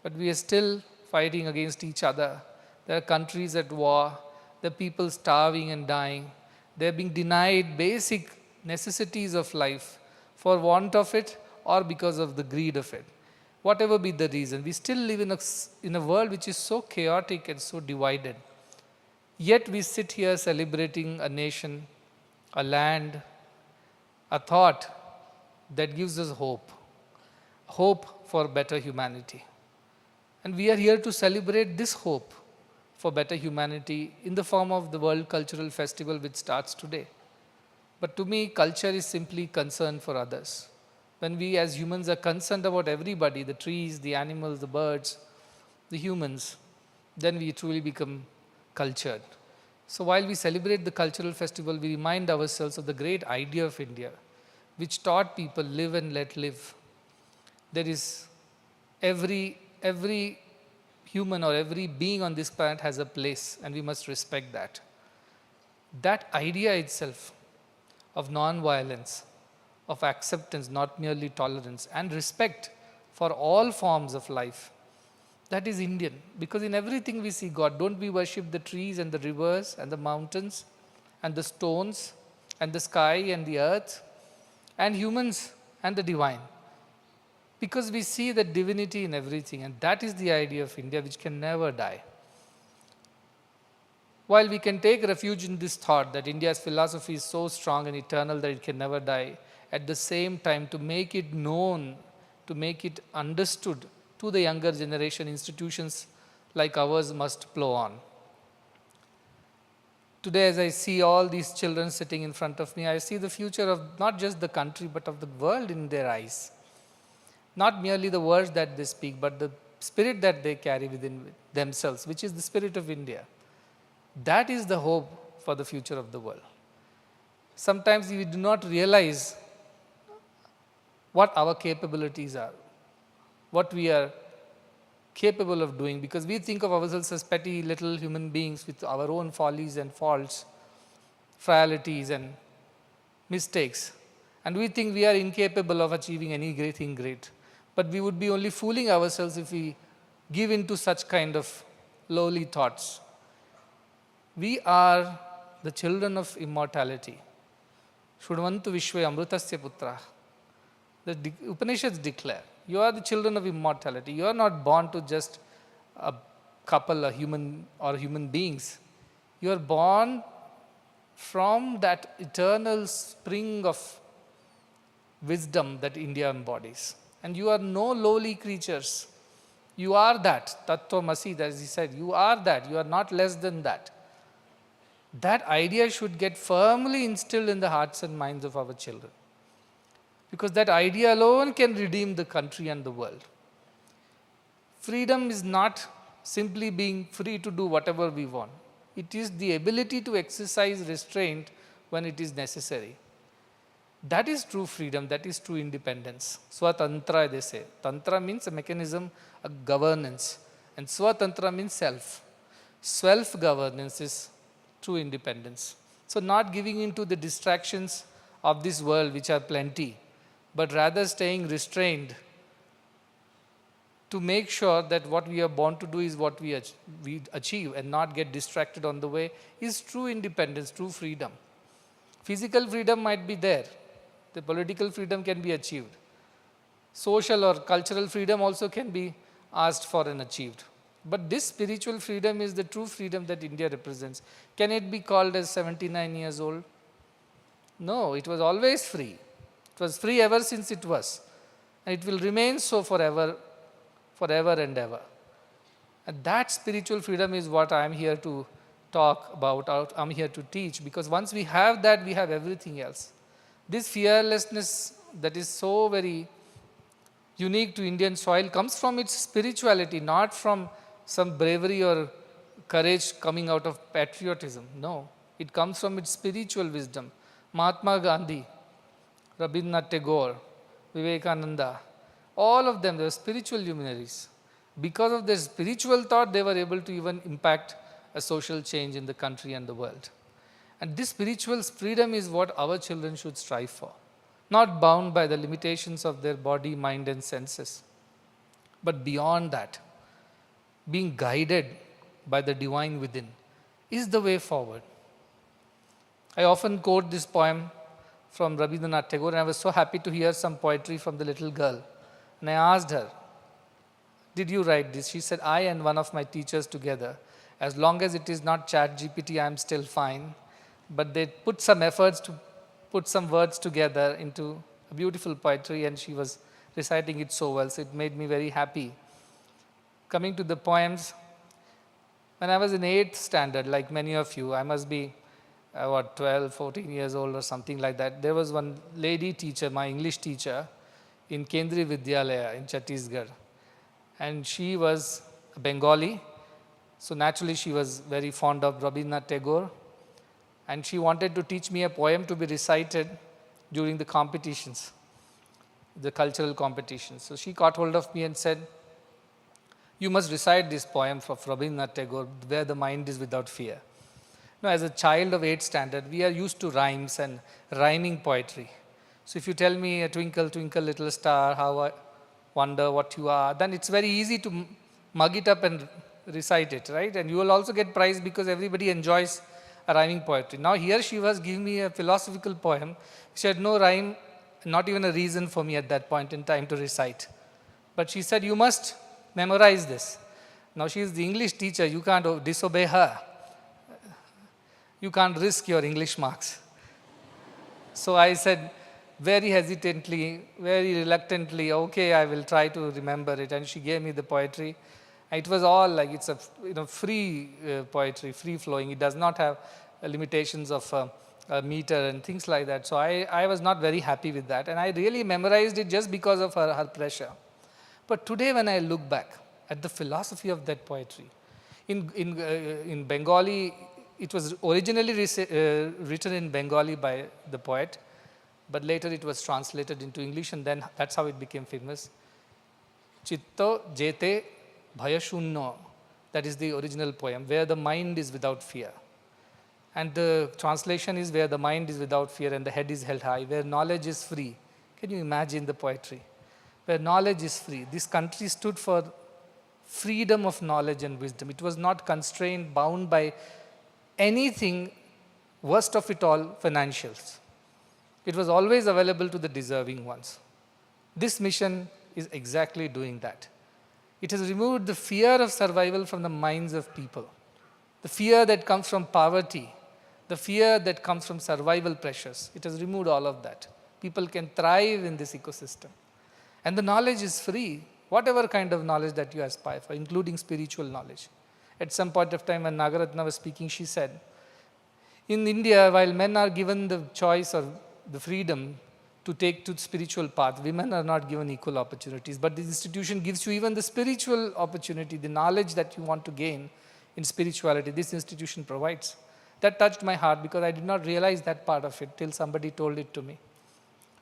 But we are still fighting against each other. There are countries at war. There are people starving and dying. They are being denied basic necessities of life for want of it or because of the greed of it. Whatever be the reason, we still live in a world which is so chaotic and so divided. Yet we sit here celebrating a nation, a land, a thought that gives us hope. Hope for better humanity. And we are here to celebrate this hope for better humanity in the form of the World Cultural Festival, which starts today. But to me, culture is simply concern for others. When we as humans are concerned about everybody, the trees, the animals, the birds, the humans, then we truly become cultured. So while we celebrate the cultural festival, we remind ourselves of the great idea of India, which taught people live and let live. There is every human or every being on this planet has a place, and we must respect that. That idea itself of non-violence, of acceptance, not merely tolerance, and respect for all forms of life, that is Indian. Because in everything we see God. Don't we worship the trees and the rivers and the mountains and the stones and the sky and the earth and humans and the divine? Because we see the divinity in everything, and that is the idea of India, which can never die. While we can take refuge in this thought that India's philosophy is so strong and eternal that it can never die, at the same time, to make it known, to make it understood to the younger generation, institutions like ours must plow on. Today, as I see all these children sitting in front of me, I see the future of not just the country, but of the world in their eyes. Not merely the words that they speak, but the spirit that they carry within themselves, which is the spirit of India. That is the hope for the future of the world. Sometimes we do not realize what our capabilities are, what we are capable of doing, because we think of ourselves as petty little human beings with our own follies and faults, frailties and mistakes. And we think we are incapable of achieving any great thing great. But we would be only fooling ourselves if we give in to such kind of lowly thoughts. We are the children of immortality. Shudvantu Vishwe Amrutasya Putra. The Upanishads declare, you are the children of immortality. You are not born to just a couple, a human or human beings. You are born from that eternal spring of wisdom that India embodies. And you are no lowly creatures. You are that. Tattvamasi, as he said, you are that. You are not less than that. That idea should get firmly instilled in the hearts and minds of our children. Because that idea alone can redeem the country and the world. Freedom is not simply being free to do whatever we want. It is the ability to exercise restraint when it is necessary. That is true freedom, that is true independence. Swatantra, they say. Tantra means a mechanism, a governance. And Swatantra means self. Self-governance is true independence. So not giving into the distractions of this world, which are plenty, but rather staying restrained to make sure that what we are born to do is what we achieve and not get distracted on the way, is true independence, true freedom. Physical freedom might be there. The political freedom can be achieved. Social or cultural freedom also can be asked for and achieved. But this spiritual freedom is the true freedom that India represents. Can it be called as 79 years old? No, it was always free. It was free ever since it was. And it will remain so forever and ever. And that spiritual freedom is what I am here to talk about, I'm here to teach, because once we have that, we have everything else. This fearlessness that is so very unique to Indian soil comes from its spirituality, not from some bravery or courage coming out of patriotism. No, it comes from its spiritual wisdom. Mahatma Gandhi, Rabindranath Tagore, Vivekananda, all of them, they were spiritual luminaries. Because of their spiritual thought, they were able to even impact a social change in the country and the world. And this spiritual freedom is what our children should strive for. not bound by the limitations of their body, mind and senses, but beyond that, being guided by the divine within is the way forward. I often quote this poem from Rabindranath Tagore, and I was so happy to hear some poetry from the little girl. And I asked her, did you write this? She said, I and one of my teachers together. As long as it is not ChatGPT, I am still fine. But they put some efforts to put some words together into a beautiful poetry, and she was reciting it so well. So it made me very happy. Coming to the poems, when I was in 8th standard, like many of you, I must be 12, 14 years old or something like that. There was one lady teacher, my English teacher, in Kendriya Vidyalaya in Chhattisgarh. And she was a Bengali. So naturally, she was very fond of Rabindranath Tagore. And she wanted to teach me a poem to be recited during the competitions, the cultural competitions. So she caught hold of me and said, you must recite this poem of Rabindranath Tagore, Where the Mind is Without Fear. Now, as a child of 8th standard, we are used to rhymes and rhyming poetry. So if you tell me, a twinkle, twinkle, little star, how I wonder what you are, then it's very easy to mug it up and recite it, right? And you will also get prize because everybody enjoys a rhyming poetry. Now here she was giving me a philosophical poem. She had no rhyme, not even a reason for me at that point in time to recite. But she said, you must memorize this. Now she is the English teacher, you can't disobey her. You can't risk your English marks. So I said, very hesitantly, very reluctantly, okay, I will try to remember it. And she gave me the poetry. It was all like, it's a free poetry, free flowing. It does not have limitations of a meter and things like that. So I was not very happy with that. And I really memorized it just because of her pressure. But today when I look back at the philosophy of that poetry, in Bengali, it was originally written in Bengali by the poet, but later it was translated into English, and then that's how it became famous. Chitta jete bhayashunno, that is the original poem, where the mind is without fear. And the translation is where the mind is without fear and the head is held high, where knowledge is free. Can you imagine the poetry? Where knowledge is free. This country stood for freedom of knowledge and wisdom. It was not constrained, bound by anything, worst of it all, financials. It was always available to the deserving ones. This mission is exactly doing that. It has removed the fear of survival from the minds of people. The fear that comes from poverty, the fear that comes from survival pressures. It has removed all of that. People can thrive in this ecosystem. And the knowledge is free, whatever kind of knowledge that you aspire for, including spiritual knowledge. At some point of time when Nagaratna was speaking, she said, in India, while men are given the choice or the freedom to take to the spiritual path, women are not given equal opportunities. But this institution gives you even the spiritual opportunity, the knowledge that you want to gain in spirituality, this institution provides. That touched my heart because I did not realize that part of it till somebody told it to me.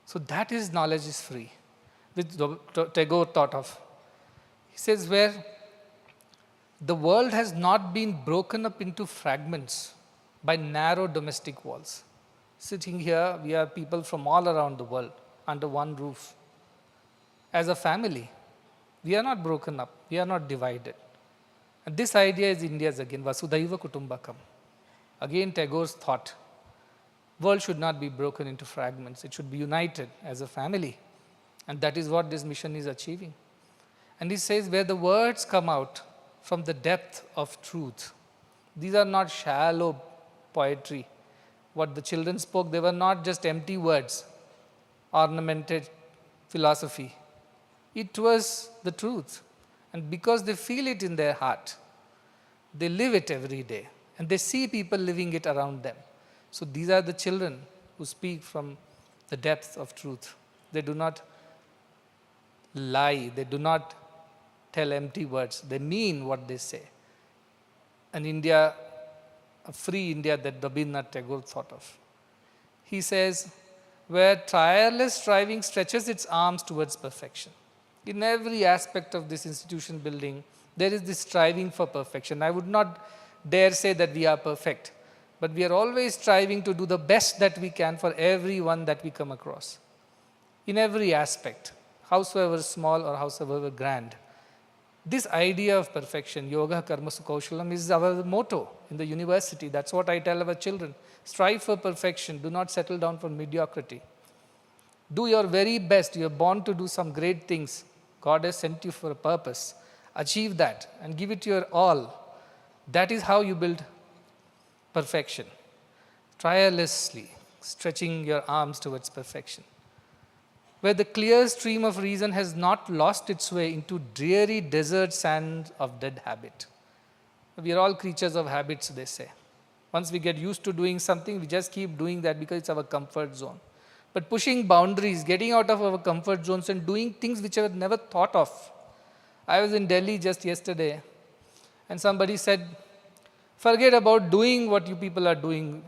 So that is knowledge is free, which Tagore thought of. He says, where the world has not been broken up into fragments by narrow domestic walls. Sitting here, we are people from all around the world under one roof. As a family, we are not broken up, we are not divided. And this idea is India's again, Vasudhaiva Kutumbakam. Again, Tagore's thought. World should not be broken into fragments, it should be united as a family. And that is what this mission is achieving. And he says, where the words come out from the depth of truth. These are not shallow poetry. What the children spoke, they were not just empty words, ornamented philosophy. It was the truth. And because they feel it in their heart, they live it every day. And they see people living it around them. So these are the children who speak from the depth of truth. They do not lie. They do not tell empty words. They mean what they say. And India, a free India that Rabindranath Tagore thought of. He says, where tireless striving stretches its arms towards perfection. In every aspect of this institution building, there is this striving for perfection. I would not dare say that we are perfect, but we are always striving to do the best that we can for everyone that we come across. in every aspect, howsoever small or howsoever grand. This idea of perfection, yoga karma sukhaushalam, is our motto in the university. That's what I tell our children. Strive for perfection. Do not settle down for mediocrity. Do your very best. You are born to do some great things. God has sent you for a purpose. Achieve that and give it your all. That is how you build perfection. Tirelessly stretching your arms towards perfection. Where the clear stream of reason has not lost its way into dreary desert sands of dead habit. We are all creatures of habits, they say. Once we get used to doing something, we just keep doing that because it's our comfort zone. But pushing boundaries, getting out of our comfort zones and doing things which I had never thought of. I was in Delhi just yesterday and somebody said, forget about doing what you people are doing.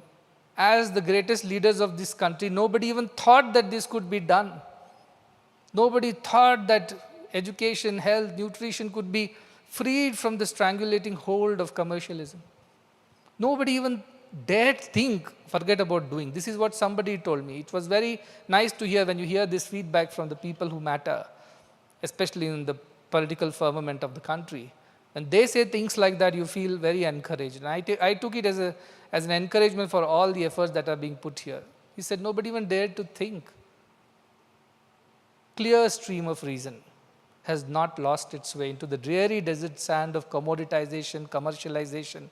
As the greatest leaders of this country, nobody even thought that this could be done. Nobody thought that education, health, nutrition could be freed from the strangulating hold of commercialism. Nobody even dared think, forget about doing. This is what somebody told me. It was very nice to hear when you hear this feedback from the people who matter, especially in the political firmament of the country. When they say things like that, you feel very encouraged. And I took it as an encouragement for all the efforts that are being put here. He said, nobody even dared to think. Clear stream of reason has not lost its way into the dreary desert sand of commoditization, commercialization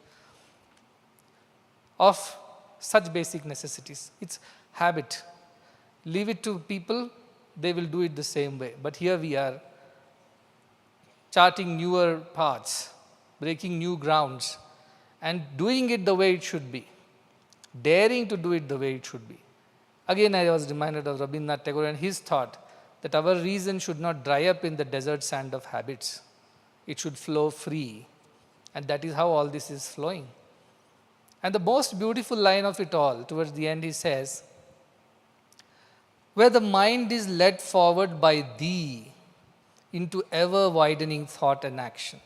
of such basic necessities. It's habit. Leave it to people, they will do it the same way. But here we are, charting newer paths, breaking new grounds, and doing it the way it should be, daring to do it the way it should be. Again, I was reminded of Rabindranath Tagore and his thought that our reason should not dry up in the desert sand of habits. It should flow free. And that is how all this is flowing. And the most beautiful line of it all, towards the end, he says, where the mind is led forward by thee into ever-widening thought and action.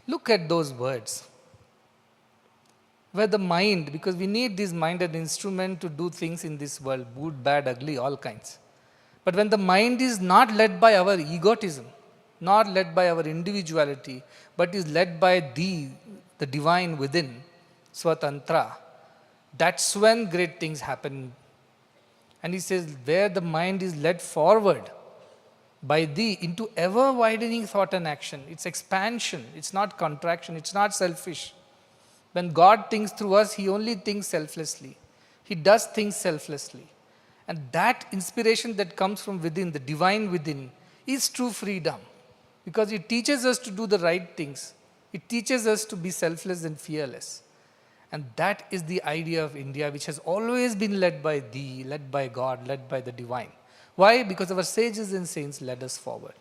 Look at those words. Where the mind, because we need this mind as an instrument to do things in this world, good, bad, ugly, all kinds. But when the mind is not led by our egotism, not led by our individuality, but is led by thee, the divine within, Swatantra, that's when great things happen. And he says, where the mind is led forward by thee into ever-widening thought and action. It's expansion, it's not contraction, it's not selfish. When God thinks through us, He only thinks selflessly. He does things selflessly. And that inspiration that comes from within, the divine within, is true freedom. Because it teaches us to do the right things. It teaches us to be selfless and fearless. And that is the idea of India, which has always been led by thee, led by God, led by the divine. Why? Because our sages and saints led us forward.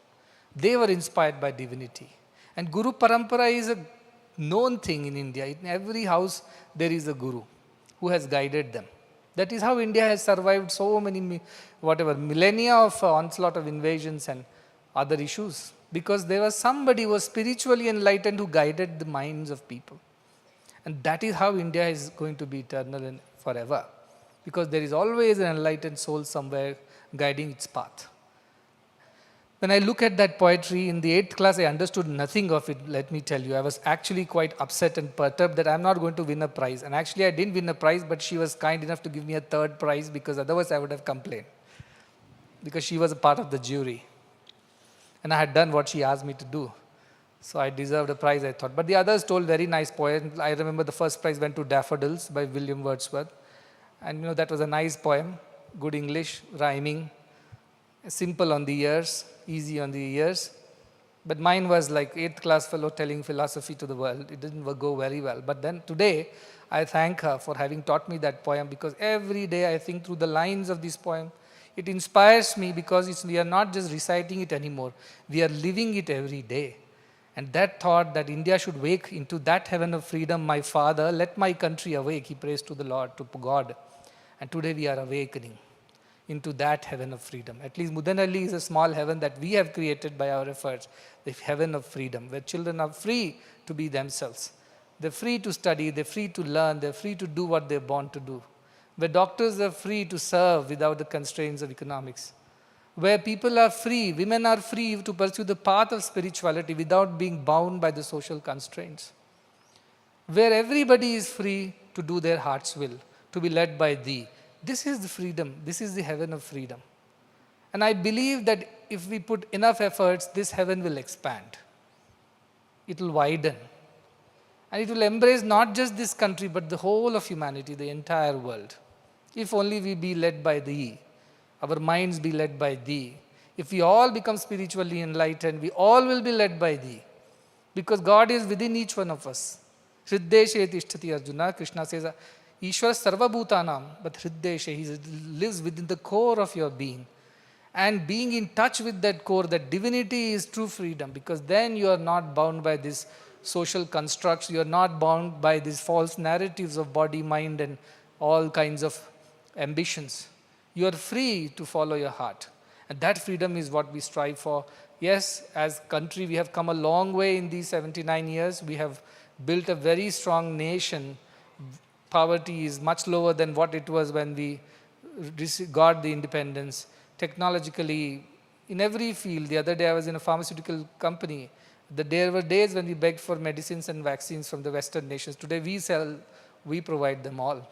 They were inspired by divinity. And Guru Parampara is a known thing in India. In every house, there is a Guru who has guided them. That is how India has survived so many, millennia of onslaught of invasions and other issues. Because there was somebody who was spiritually enlightened who guided the minds of people. And that is how India is going to be eternal and forever. Because there is always an enlightened soul somewhere guiding its path. When I look at that poetry in the 8th class, I understood nothing of it, let me tell you. I was actually quite upset and perturbed that I'm not going to win a prize. And actually, I didn't win a prize, but she was kind enough to give me a 3rd prize because otherwise I would have complained. Because she was a part of the jury. And I had done what she asked me to do. So I deserved a prize, I thought. But the others told very nice poems. I remember the first prize went to Daffodils by William Wordsworth. And that was a nice poem, good English, rhyming, simple on the ears, easy on the ears. But mine was like 8th class fellow telling philosophy to the world. It didn't go very well. But then today, I thank her for having taught me that poem, because every day I think through the lines of this poem. It inspires me because we are not just reciting it anymore. We are living it every day. And that thought that India should wake into that heaven of freedom, my Father, let my country awake, he prays to the Lord, to God. And today we are awakening into that heaven of freedom. At least Muddenahalli is a small heaven that we have created by our efforts, the heaven of freedom, where children are free to be themselves. They're free to study, they're free to learn, they're free to do what they're born to do. Where doctors are free to serve without the constraints of economics. where people are free, women are free to pursue the path of spirituality without being bound by the social constraints, where everybody is free to do their heart's will, to be led by Thee. This is the freedom. This is the heaven of freedom. And I believe that if we put enough efforts, this heaven will expand. It will widen. And it will embrace not just this country, but the whole of humanity, the entire world. If only we be led by Thee, our minds be led by Thee. If we all become spiritually enlightened, we all will be led by Thee. Because God is within each one of us. Hriddeshe tishtati Arjuna. Krishna says, Ishwara sarva bhutanam, but Hriddeshe, He lives within the core of your being. And being in touch with that core, that divinity is true freedom, because then you are not bound by these social constructs, you are not bound by these false narratives of body, mind, and all kinds of ambitions. You are free to follow your heart. And that freedom is what we strive for. Yes, as country, we have come a long way in these 79 years. We have built a very strong nation. Poverty is much lower than what it was when we got the independence. Technologically, in every field. The other day I was in a pharmaceutical company. There were days when we begged for medicines and vaccines from the Western nations. Today we provide them all.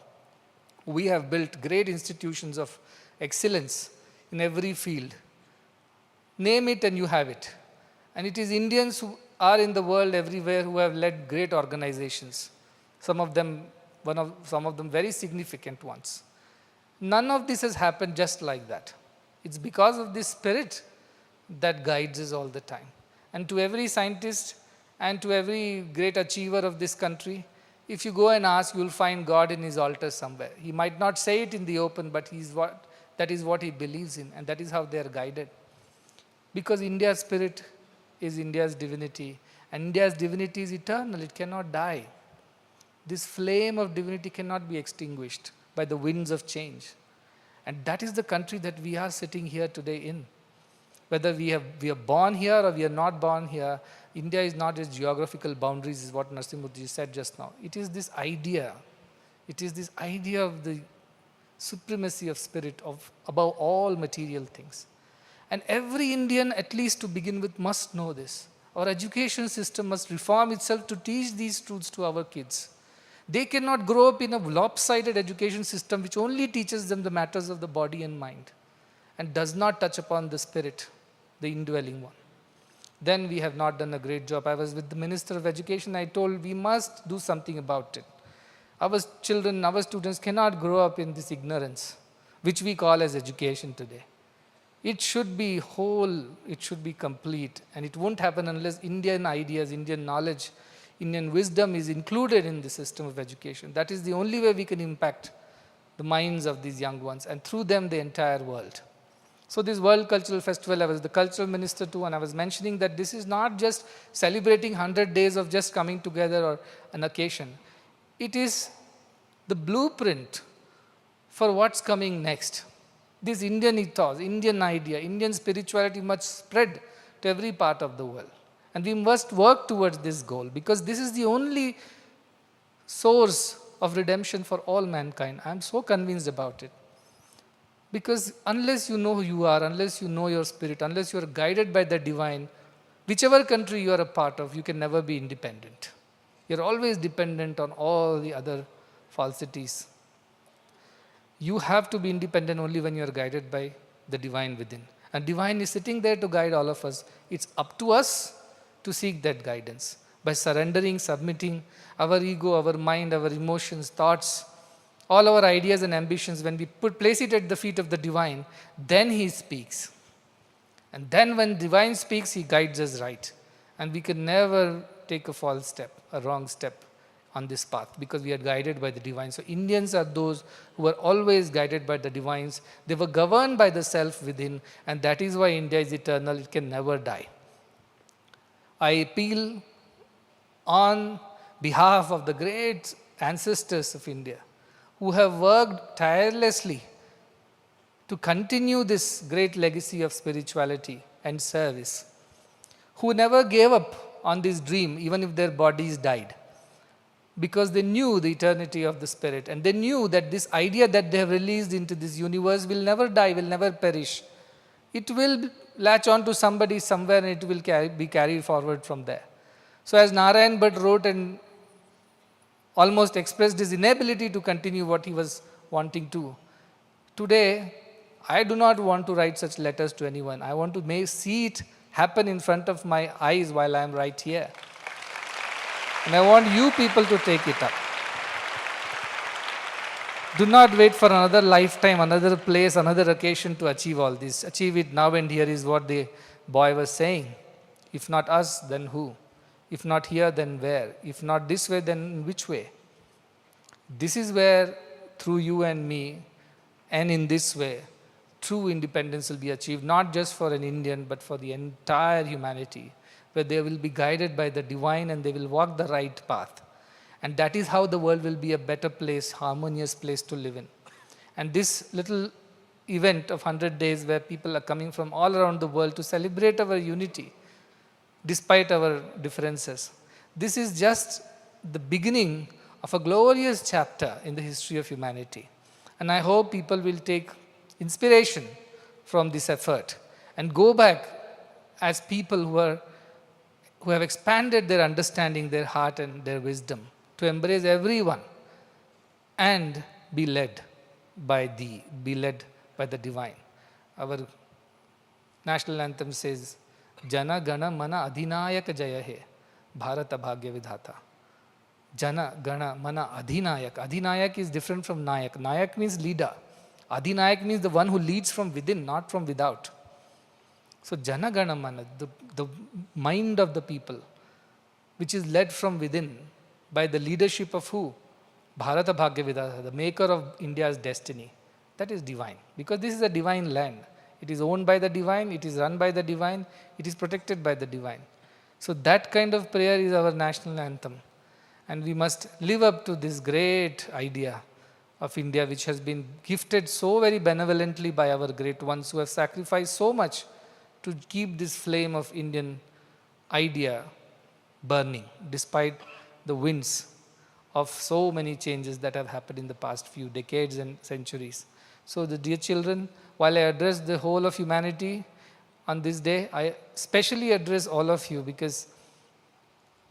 We have built great institutions of excellence in every field. Name it and you have it. And it is Indians who are in the world everywhere who have led great organizations. Some of them very significant ones. None of this has happened just like that. It's because of this spirit that guides us all the time. And to every scientist and to every great achiever of this country, if you go and ask, you will find God in his altar somewhere. He might not say it in the open, but that is what he believes in, and that is how they are guided. Because India's spirit is India's divinity, and India's divinity is eternal, it cannot die. This flame of divinity cannot be extinguished by the winds of change. And that is the country that we are sitting here today in. Whether we are born here or we are not born here, India is not its geographical boundaries, is what Narasimhaji said just now. It is this idea. It is this idea of the supremacy of spirit above all material things. And every Indian, at least to begin with, must know this. Our education system must reform itself to teach these truths to our kids. They cannot grow up in a lopsided education system which only teaches them the matters of the body and mind and does not touch upon the spirit, the indwelling one. Then we have not done a great job. I was with the Minister of Education. I told we must do something about it. Our children, our students cannot grow up in this ignorance, which we call as education today. It should be whole, it should be complete, and it won't happen unless Indian ideas, Indian knowledge, Indian wisdom is included in the system of education. That is the only way we can impact the minds of these young ones, and through them the entire world. So this World Cultural Festival, I was the cultural minister too, and I was mentioning that this is not just celebrating 100 days of just coming together or an occasion. It is the blueprint for what's coming next. This Indian ethos, Indian idea, Indian spirituality must spread to every part of the world. And we must work towards this goal, because this is the only source of redemption for all mankind. I am so convinced about it. Because unless you know who you are, unless you know your spirit, unless you are guided by the divine, whichever country you are a part of, you can never be independent. You are always dependent on all the other falsities. You have to be independent only when you are guided by the divine within. And divine is sitting there to guide all of us. It's up to us to seek that guidance by surrendering, submitting our ego, our mind, our emotions, thoughts, all our ideas and ambitions. When we place it at the feet of the divine, then he speaks. And then when divine speaks, he guides us right. And we can never take a false step, a wrong step on this path, because we are guided by the divine. So Indians are those who are always guided by the divines. They were governed by the self within, and that is why India is eternal. It can never die. I appeal on behalf of the great ancestors of India who have worked tirelessly to continue this great legacy of spirituality and service, who never gave up on this dream even if their bodies died, because they knew the eternity of the spirit, and they knew that this idea that they have released into this universe will never die, will never perish. it will latch on to somebody somewhere and it will be carried forward from there. So as Narayan Bhatt wrote and almost expressed his inability to continue what he was wanting to, today I do not want to write such letters to anyone. I want to see it happen in front of my eyes while I am right here. And I want you people to take it up. Do not wait for another lifetime, another place, another occasion to achieve all this. Achieve it now and here is what the boy was saying. If not us, then who? If not here, then where? If not this way, then in which way? This is where, through you and me, and in this way, true independence will be achieved, not just for an Indian, but for the entire humanity, where they will be guided by the divine and they will walk the right path. And that is how the world will be a better place, harmonious place to live in. And this little event of 100 days where people are coming from all around the world to celebrate our unity, despite our differences. This is just the beginning of a glorious chapter in the history of humanity. And I hope people will take inspiration from this effort and go back as people who have expanded their understanding, their heart and their wisdom to embrace everyone and be led by the divine. Our national anthem says, Jana Gana Mana Adhinayaka Jaya He, Bharata Bhagya Vidhata. Jana Gana Mana Adhinayak. Adhinayak is different from Nayak. Nayak means leader. Adhinayak means the one who leads from within, not from without. So Jana Gana Mana, the mind of the people, which is led from within by the leadership of who? Bharata Bhagya Vidhata, the maker of India's destiny. That is divine. Because this is a divine land. It is owned by the divine, it is run by the divine, it is protected by the divine. So that kind of prayer is our national anthem. And we must live up to this great idea of India, which has been gifted so very benevolently by our great ones who have sacrificed so much to keep this flame of Indian idea burning, despite the winds of so many changes that have happened in the past few decades and centuries. So the dear children, while I address the whole of humanity on this day, I specially address all of you because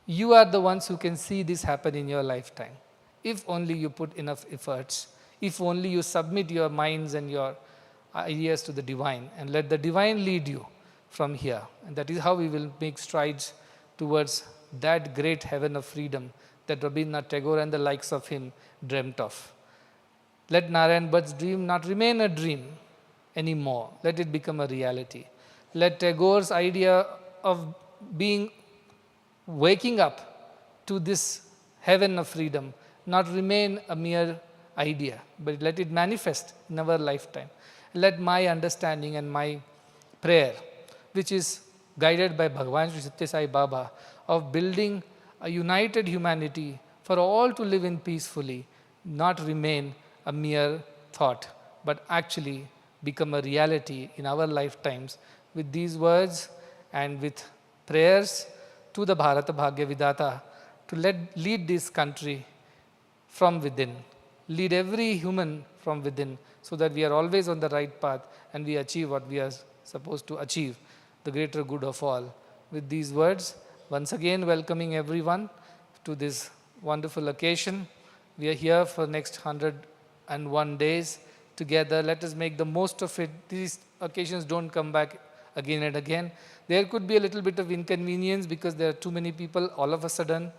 you are the ones who can see this happen in your lifetime. If only you put enough efforts, if only you submit your minds and your ideas to the divine and let the divine lead you from here. And that is how we will make strides towards that great heaven of freedom that Rabindranath Tagore and the likes of him dreamt of. Let Narayan Bhatt's dream not remain a dream anymore. Let it become a reality. Let Tagore's idea of waking up to this heaven of freedom not remain a mere idea, but let it manifest in our lifetime. Let my understanding and my prayer, which is guided by Bhagavan Sri Sathya Sai Baba, of building a united humanity for all to live in peacefully, not remain a mere thought, but actually become a reality in our lifetimes. With these words and with prayers to the Bharata Bhagya Vidhata to lead this country from within, lead every human from within, so that we are always on the right path and we achieve what we are supposed to achieve, the greater good of all. With these words, once again welcoming everyone to this wonderful occasion. We are here for next 101 days together. Let us make the most of it. These occasions don't come back again and again. There could be a little bit of inconvenience because there are too many people all of a sudden.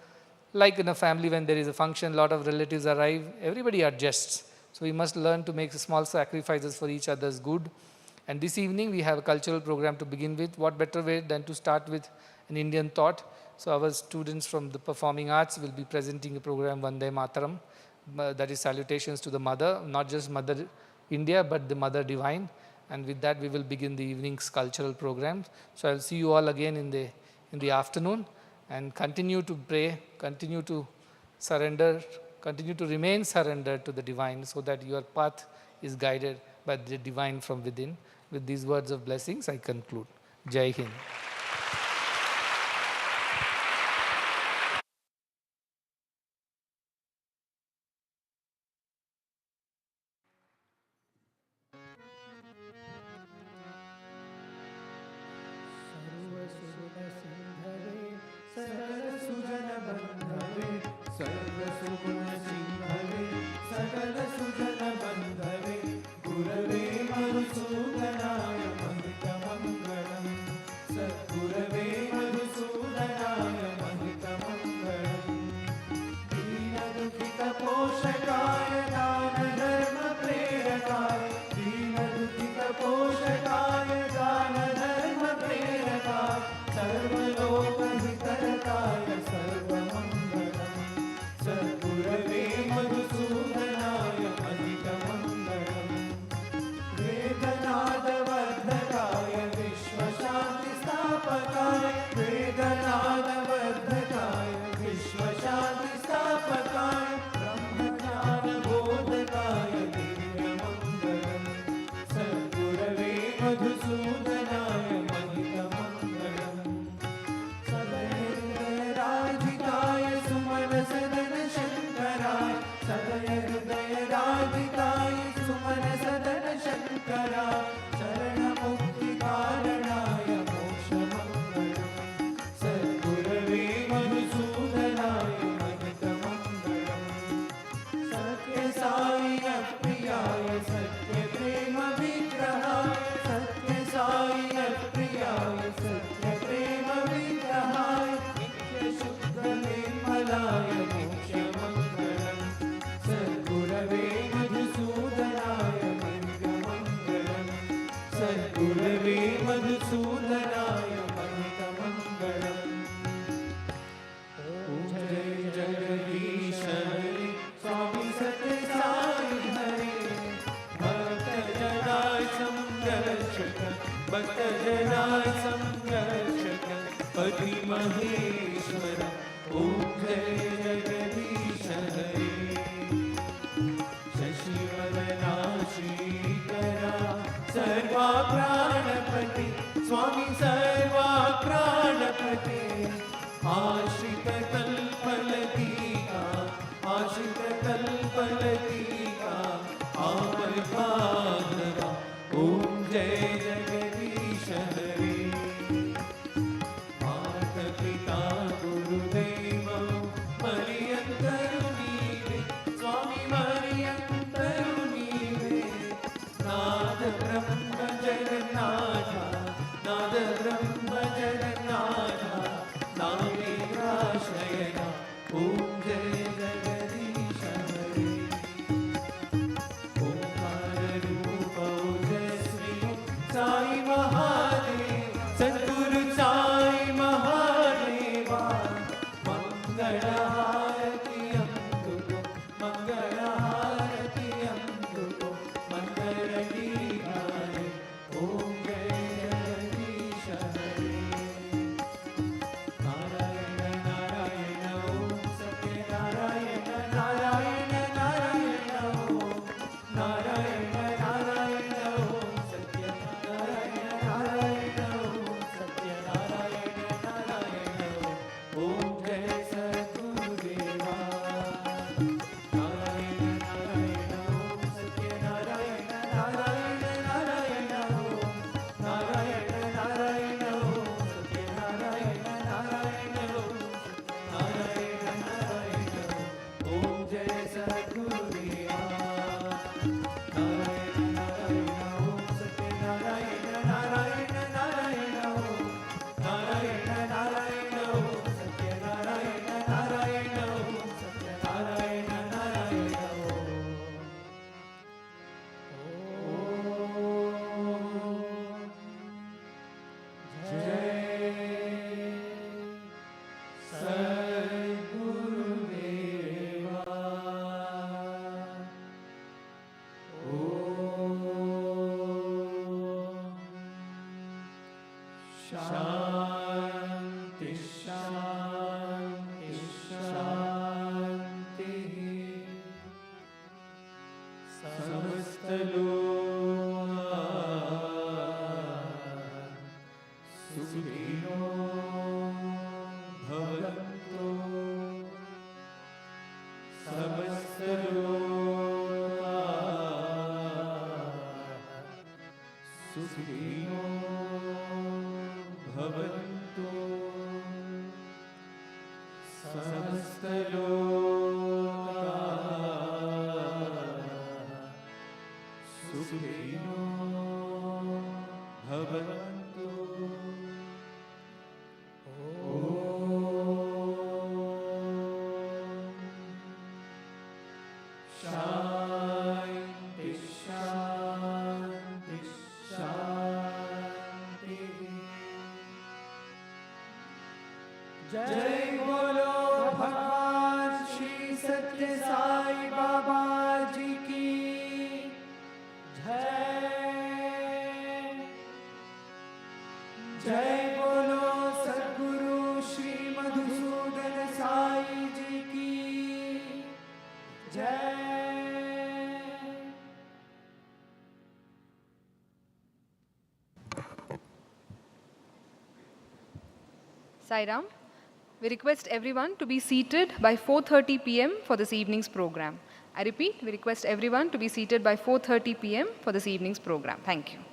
Like in a family, when there is a function, a lot of relatives arrive, everybody adjusts. So we must learn to make small sacrifices for each other's good. And this evening we have a cultural program to begin with. What better way than to start with an Indian thought. So our students from the performing arts will be presenting a program, Vande Mataram, that is salutations to the mother, not just Mother India, but the Mother Divine. And with that we will begin the evening's cultural program. So I'll see you all again in the afternoon, and continue to pray, continue to surrender, continue to remain surrendered to the divine, so that your path is guided by the divine from within. With these words of blessings, I conclude. Jai Hind. सर्वसुगुणसिन्धवे सकलसुजनबन्धवे सर्वसुगुणसिन्धवे सकलसुजनबन्धवे गुरवे मधुसूदनाय महितमङ्गलम् सद्गुरवे मधुसूदनाय महितमङ्गलम् दीनदुःखितपोषकाय दानधर्मप्रेरकाय दीनदुःखितपोषकाय दानधर्मप्रेरकाय सर्वलोकहितरकाय सर्वमङ्गलम् सद्गुरवे मधुसूदनाय महितमङ्गलम् वेदनादवर्धकाय विश्वशान्तिस्थापकाय वेदनादवर्धकाय विश्वशान्तिस्थापकाय ब्रह्मज्ञानबोधकाय दिव्यमङ्गलम् सद्गुरवे मधुसूदनाय महितमङ्गलम् सदयहृदयराजिताय सुमनसदनशङ्कराय सदयहृदयराजिताय सुमनसदनशङ्कराय शरणमुक्तिकारणाय मोक्षमङ्गलम् सद्गुरवे मधुसूदनाय महितमङ्गलम् सत्यसाई अप्रियाय सत्यप्रेमविग्रहाय सत्यसाई अप्रियाय सत्यप्रेमविग्रहाय नित्यशुद्धनिर्मलाय मोक्षमङ्गलम् सद्गुरवे मधुसूदनाय महितमङ्गलम् सद्गुरवे मधुसूदनाय महितमङ्गलम् ॐ जय जगदीश हरे स्वामी सत्य साई हरे भक्तजनाय संरक्षक भक्तजनाय संरक्षक पति महेश्वर ॐ जय जगदीश हरे शशिवदना श्रीकरा सर्वाप्राणपते स्वामी सर्वाप्राणपते आश्रितकल्पलतिका आश्रितकल्पलतिका आमर्भाधरा ॐ जय जगदीश हरे मातपिता गुरुदेव मरियन्तरुनीवे स्वामी मरियन्तरुनीवे नाद ब्रह्म जगन्नाथ नाद ब्रह्म जगन्नाथ नामेकाश्रयना ॐ जय जगदीश हरे ओंकाररूप ओजस्वी साई महादेव सद्गुरु साई महादेवा मंगलहारति अमृतो मंगलहारति अमृतो मंगलदीपाय ॐ जय जगदीश हरे नारायण नारायण ॐ सत्यनारायण नारायण नारायण ॐ नारायण नारायण ॐ सत्यनारायण नारायण ॐ सत्यनारायण नारायण ॐ जय सद्गुरुदेवा नारायण नारायण ॐ सत्यनारायण नारायण नारायण ॐ नारायण नारायण ॐ सत्यनारायण नारायण ॐ नारायण नारायण ॐ जय सद्गुरुदेवा नारायण नारायण ॐ सत्यनारायण नारायण नारायण ॐ नारायण नारायण ॐ सत्यनारायण नारायण ॐ सत्यनारायण नारायण ॐ जय सद्गुरुदेवा शान्ति शान्ति शान्तिः समस्तलोका सुखिनो भवन्तु समस्तलोका सुखिनो भवन्तु जय बोलो भगवान श्री सत्य साई बाबा जी की जय। जय बोलो सद्गुरु श्री मधुसूदन साई जी की जय। Sai Ram. We request everyone to be seated by 4:30 p.m. for this evening's program. I repeat, we request everyone to be seated by 4:30 p.m. for this evening's program. Thank you.